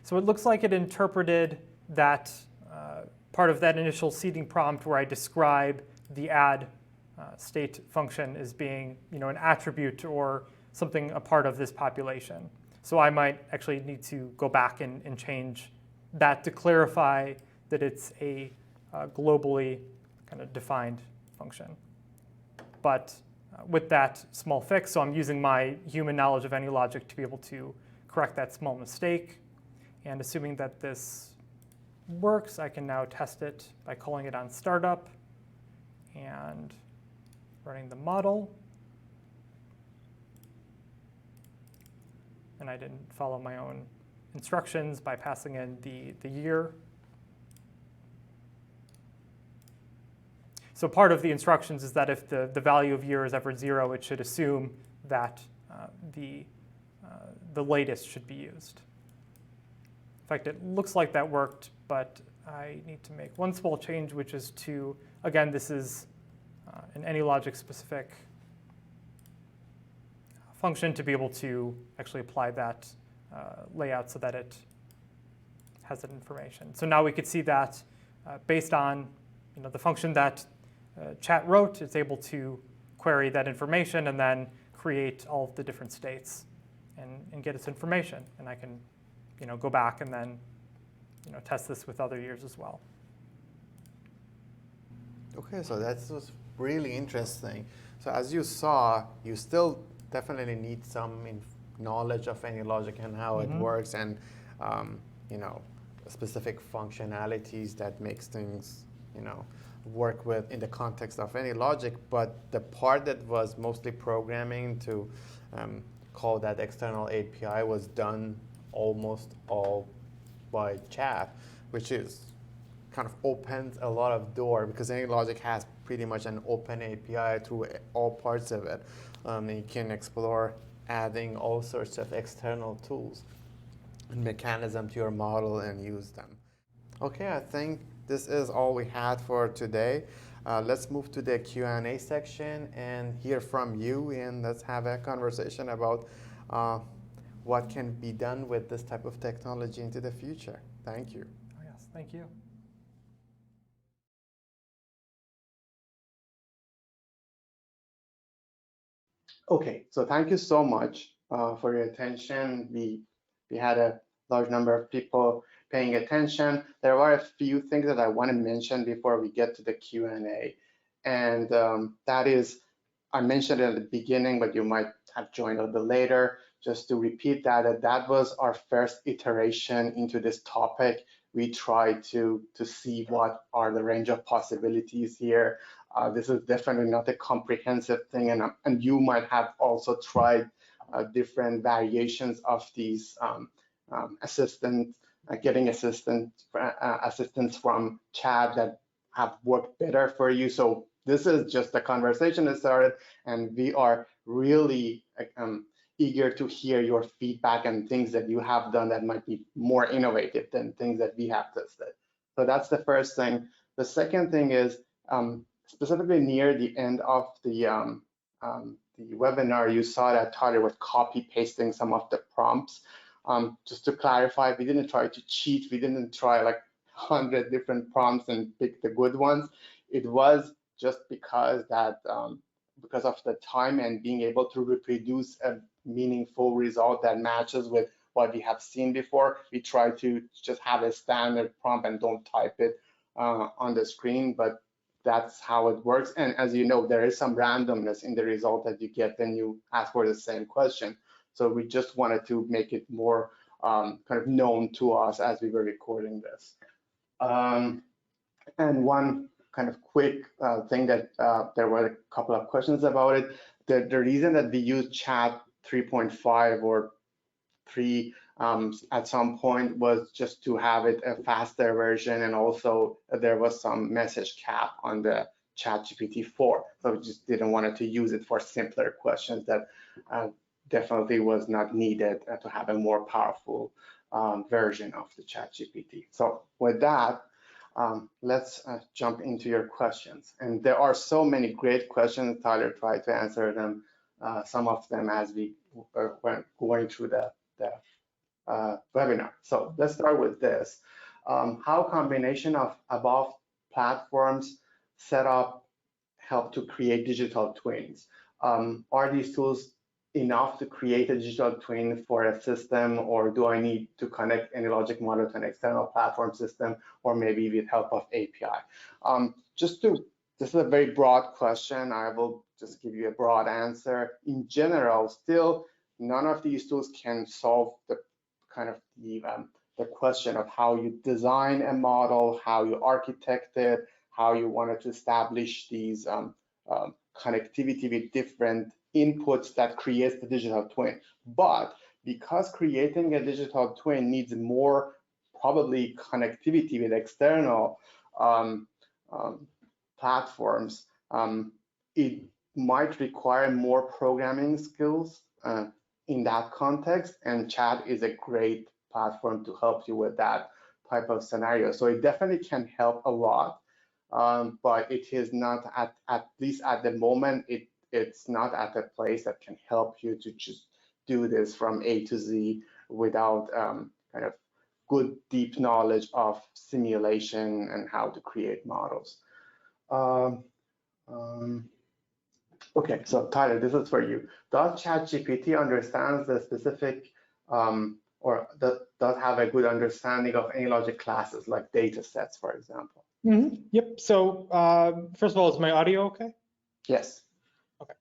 so it looks like it interpreted that part of that initial seeding prompt where I describe the add state function as being an attribute or something a part of this population. So I might actually need to go back and change that to clarify that it's a globally kind of defined function. But with that small fix, so I'm using my human knowledge of AnyLogic to be able to correct that small mistake. And assuming that this works, I can now test it by calling it on startup and running the model. And I didn't follow my own instructions by passing in the year. So part of the instructions is that if the value of year is ever 0, it should assume that the latest should be used. In fact, it looks like that worked, but I need to make one small change, which is to, again, this is an AnyLogic specific function to be able to actually apply that layout so that it has that information. So now we could see that based on the function that chat wrote, it's able to query that information and then create all of the different states and get its information. And I can go back and then test this with other years as well. Okay, so that was really interesting. So as you saw, you still definitely need some knowledge of AnyLogic and how it works, and specific functionalities that makes things work with in the context of AnyLogic. But the part that was mostly programming to call that external API was done almost all by chat, which is kind of opens a lot of door, because AnyLogic has pretty much an open API through all parts of it. You can explore adding all sorts of external tools and mechanism to your model and use them. Okay, I think this is all we had for today. Let's move to the Q&A section and hear from you, and let's have a conversation about what can be done with this type of technology into the future. Thank you. Oh, yes, thank you. Okay, so thank you so much for your attention. We had a large number of people paying attention. There are a few things that I want to mention before we get to the Q&A. And that is, I mentioned it at the beginning, but you might have joined a little later. Just to repeat that was our first iteration into this topic. We tried to see what are the range of possibilities here. This is definitely not a comprehensive thing, and you might have also tried different variations of these getting assistance from chat that have worked better for you. So this is just a conversation that started, and we are really eager to hear your feedback and things that you have done that might be more innovative than things that we have tested. So that's the first thing. The second thing is specifically near the end of the webinar, you saw that Tyler was copy pasting some of the prompts. Just to clarify, we didn't try to cheat. We didn't try like 100 different prompts and pick the good ones. It was just because of the time and being able to reproduce a meaningful result that matches with what we have seen before. We try to just have a standard prompt and don't type it on the screen, but that's how it works. And as you know, there is some randomness in the result that you get when you ask for the same question. So we just wanted to make it more kind of known to us as we were recording this. And one kind of quick thing that there were a couple of questions about it. The reason that we use chat 3.5 or 3 at some point was just to have it a faster version, and also there was some message cap on the ChatGPT 4. So we just didn't want to use it for simpler questions that definitely was not needed to have a more powerful version of the ChatGPT. So with that, let's jump into your questions. And there are so many great questions. Tyler tried to answer them, some of them as we were going through the webinar. So let's start with this. How combination of above platforms setup help to create digital twins? Are these tools enough to create a digital twin for a system, or do I need to connect AnyLogic model to an external platform system, or maybe with help of API? This is a very broad question. I will just give you a broad answer. In general, still, none of these tools can solve the kind of the question of how you design a model, how you architect it, how you wanted to establish these connectivity with different inputs that creates the digital twin. But because creating a digital twin needs more probably connectivity with external platforms, it might require more programming skills in that context, and chat is a great platform to help you with that type of scenario. So it definitely can help a lot, but it is not at least at the moment, it's not at a place that can help you to just do this from A to Z without kind of good deep knowledge of simulation and how to create models. Okay, so Tyler, this is for you. Does ChatGPT understand the specific or does have a good understanding of AnyLogic classes like data sets, for example? Mm-hmm. Yep. So first of all, is my audio okay? Yes. Okay.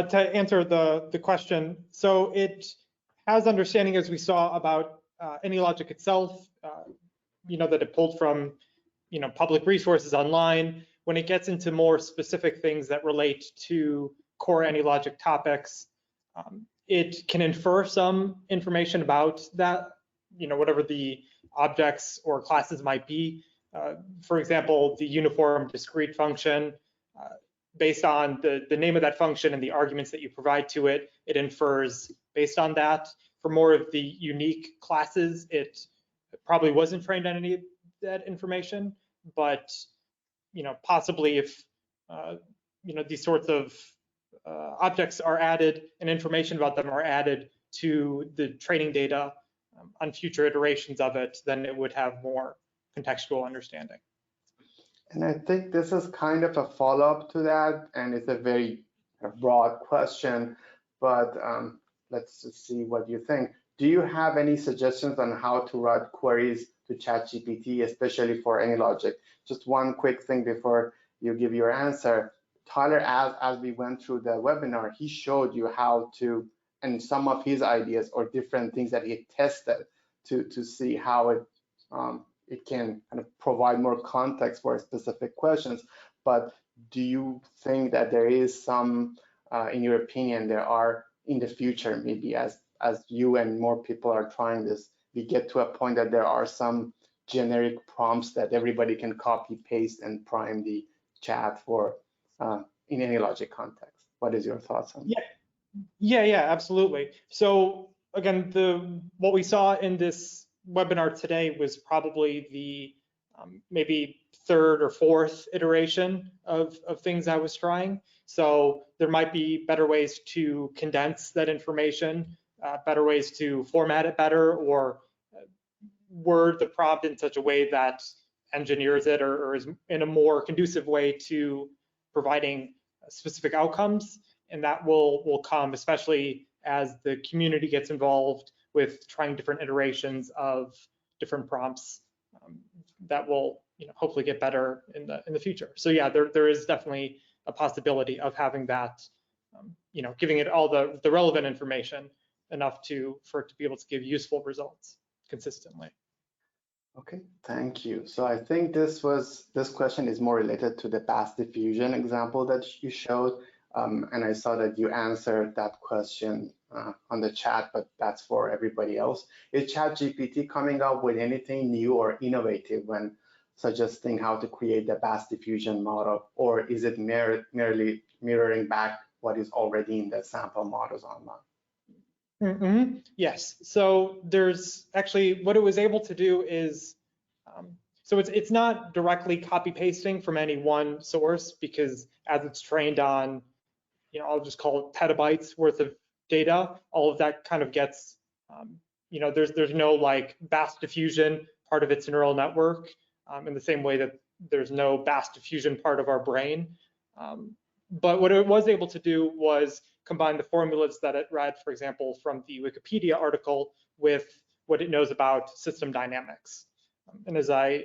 To answer the question, so it has understanding, as we saw, about AnyLogic itself. That it pulled from public resources online. When it gets into more specific things that relate to core AnyLogic topics, it can infer some information about that, whatever the objects or classes might be. For example, the uniform discrete function, based on the name of that function and the arguments that you provide to it, it infers based on that. For more of the unique classes, it probably wasn't trained on any of that information, but possibly if these sorts of objects are added and information about them are added to the training data on future iterations of it, then it would have more contextual understanding. And I think this is kind of a follow-up to that, and it's a very broad question, but let's just see what you think. Do you have any suggestions on how to write queries to ChatGPT, especially for AnyLogic? Just one quick thing before you give your answer. Tyler, as we went through the webinar, he showed you how to, and some of his ideas or different things that he tested to see how it can kind of provide more context for specific questions. But do you think that there is some, in your opinion, there are in the future, maybe as you and more people are trying this, we get to a point that there are some generic prompts that everybody can copy, paste, and prime the chat for in AnyLogic context? What is your thoughts on that? Yeah, absolutely. So again, what we saw in this webinar today was probably the maybe third or fourth iteration of things I was trying. So there might be better ways to condense that information, better ways to format it better, or word the prompt in such a way that engineers it or is in a more conducive way to providing specific outcomes. And that will come, especially as the community gets involved with trying different iterations of different prompts that will hopefully get better in the future. So yeah, there is definitely a possibility of having that, giving it all the relevant information enough for it to be able to give useful results consistently. Okay, thank you. So I think this question is more related to the bass diffusion example that you showed. And I saw that you answered that question on the chat, but that's for everybody else. Is ChatGPT coming up with anything new or innovative when suggesting how to create the bass diffusion model, or is it merely mirroring back what is already in the sample models online? Yes. So there's actually what it was able to do is, so it's not directly copy pasting from any one source, because as it's trained on, I'll just call it petabytes worth of data, all of that kind of gets, there's no like bass diffusion part of its neural network in the same way that there's no bass diffusion part of our brain. But what it was able to do was combine the formulas that it read, for example, from the Wikipedia article with what it knows about system dynamics. And as I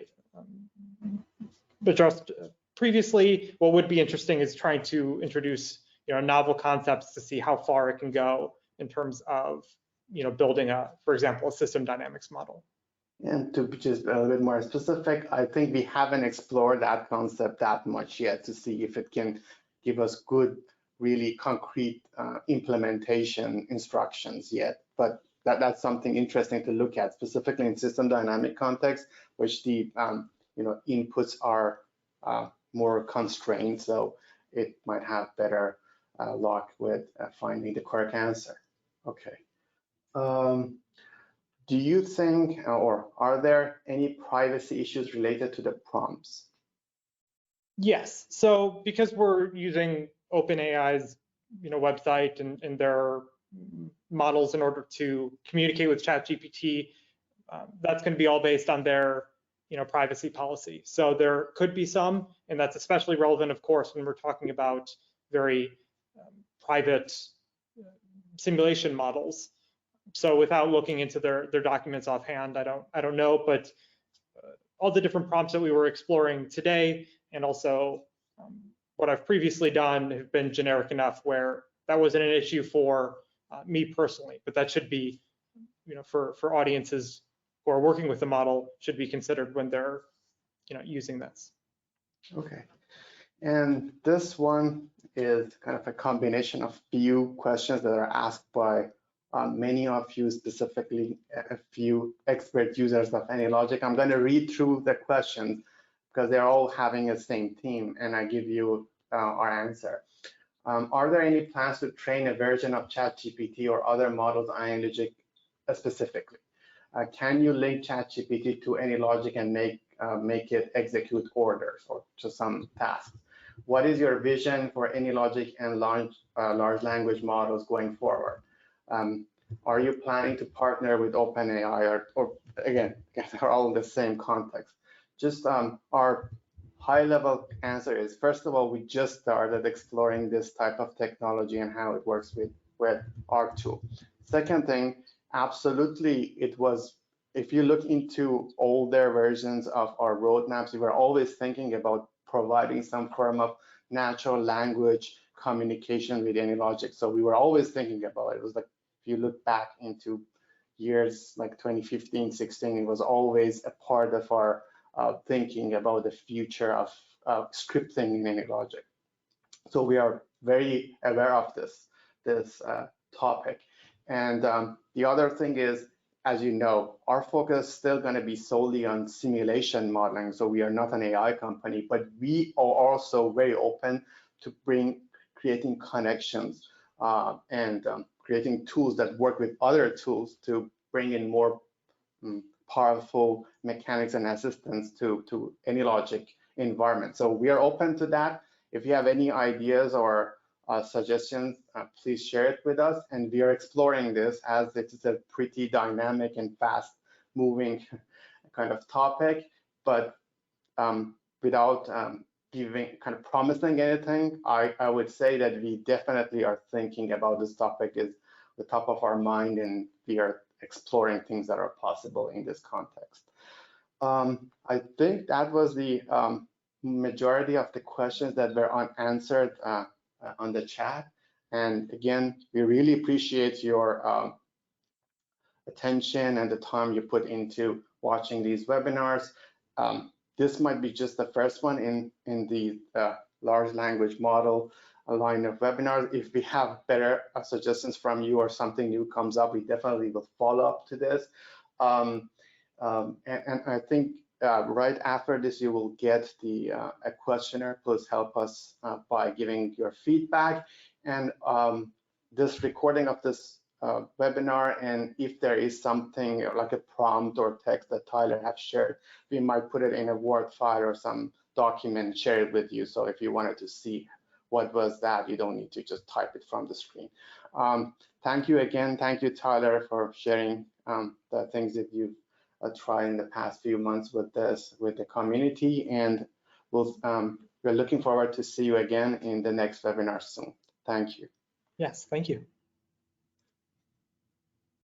addressed previously, what would be interesting is trying to introduce novel concepts to see how far it can go in terms of building for example, a system dynamics model. And to be just a little bit more specific, I think we haven't explored that concept that much yet to see if it can give us good, really concrete implementation instructions yet. But that's something interesting to look at, specifically in system dynamic context, which the inputs are more constrained, so it might have better luck with finding the correct answer. Okay. Do you think, or are there any privacy issues related to the prompts? Yes. So because we're using OpenAI's website and their models in order to communicate with ChatGPT, that's going to be all based on their privacy policy. So there could be some, and that's especially relevant, of course, when we're talking about very private simulation models. So without looking into their documents offhand, I don't know, but all the different prompts that we were exploring today, and also what I've previously done, have been generic enough where that wasn't an issue for me personally, but that should be, for audiences who are working with the model, should be considered when they're, using this. Okay, and this one is kind of a combination of few questions that are asked by many of you, specifically a few expert users of AnyLogic. I'm going to read through the questions because they're all having the same theme, and I give you our answer. Are there any plans to train a version of ChatGPT or other models on AnyLogic specifically? Can you link ChatGPT to AnyLogic and make it execute orders or to some tasks? What is your vision for AnyLogic and large language models going forward? Are you planning to partner with OpenAI or again, they're all in the same context? Just our high-level answer is, first of all, we just started exploring this type of technology and how it works with our tool. Second thing, absolutely, it was, if you look into older versions of our roadmaps, we were always thinking about providing some form of natural language communication with AnyLogic. So we were always thinking about it. It was like, if you look back into years like 2015, 16, it was always a part of our thinking about the future of scripting in AnyLogic. So we are very aware of this topic. And the other thing is, as you know, our focus is still going to be solely on simulation modeling. So we are not an AI company, but we are also very open to creating connections and creating tools that work with other tools to bring in more powerful mechanics and assistance to AnyLogic environment. So we are open to that. If you have any ideas or suggestions, please share it with us. And we are exploring this as it is a pretty dynamic and fast moving kind of topic, but without promising anything, I would say that we definitely are thinking about this topic is the top of our mind, and we are exploring things that are possible in this context. I think that was the majority of the questions that were unanswered on the chat. And again, we really appreciate your attention and the time you put into watching these webinars. This might be just the first one in the large language model line of webinars. If we have better suggestions from you or something new comes up, we definitely will follow up to this. And I think right after this, you will get a questionnaire. Please help us by giving your feedback. And this recording of this webinar, and if there is something like a prompt or text that Tyler has shared, we might put it in a Word file or some document, share it with you. So if you wanted to see what was that, you don't need to just type it from the screen. Thank you again. Thank you, Tyler, for sharing the things that you've tried in the past few months with the community. And we're looking forward to see you again in the next webinar soon. Thank you. Yes, thank you.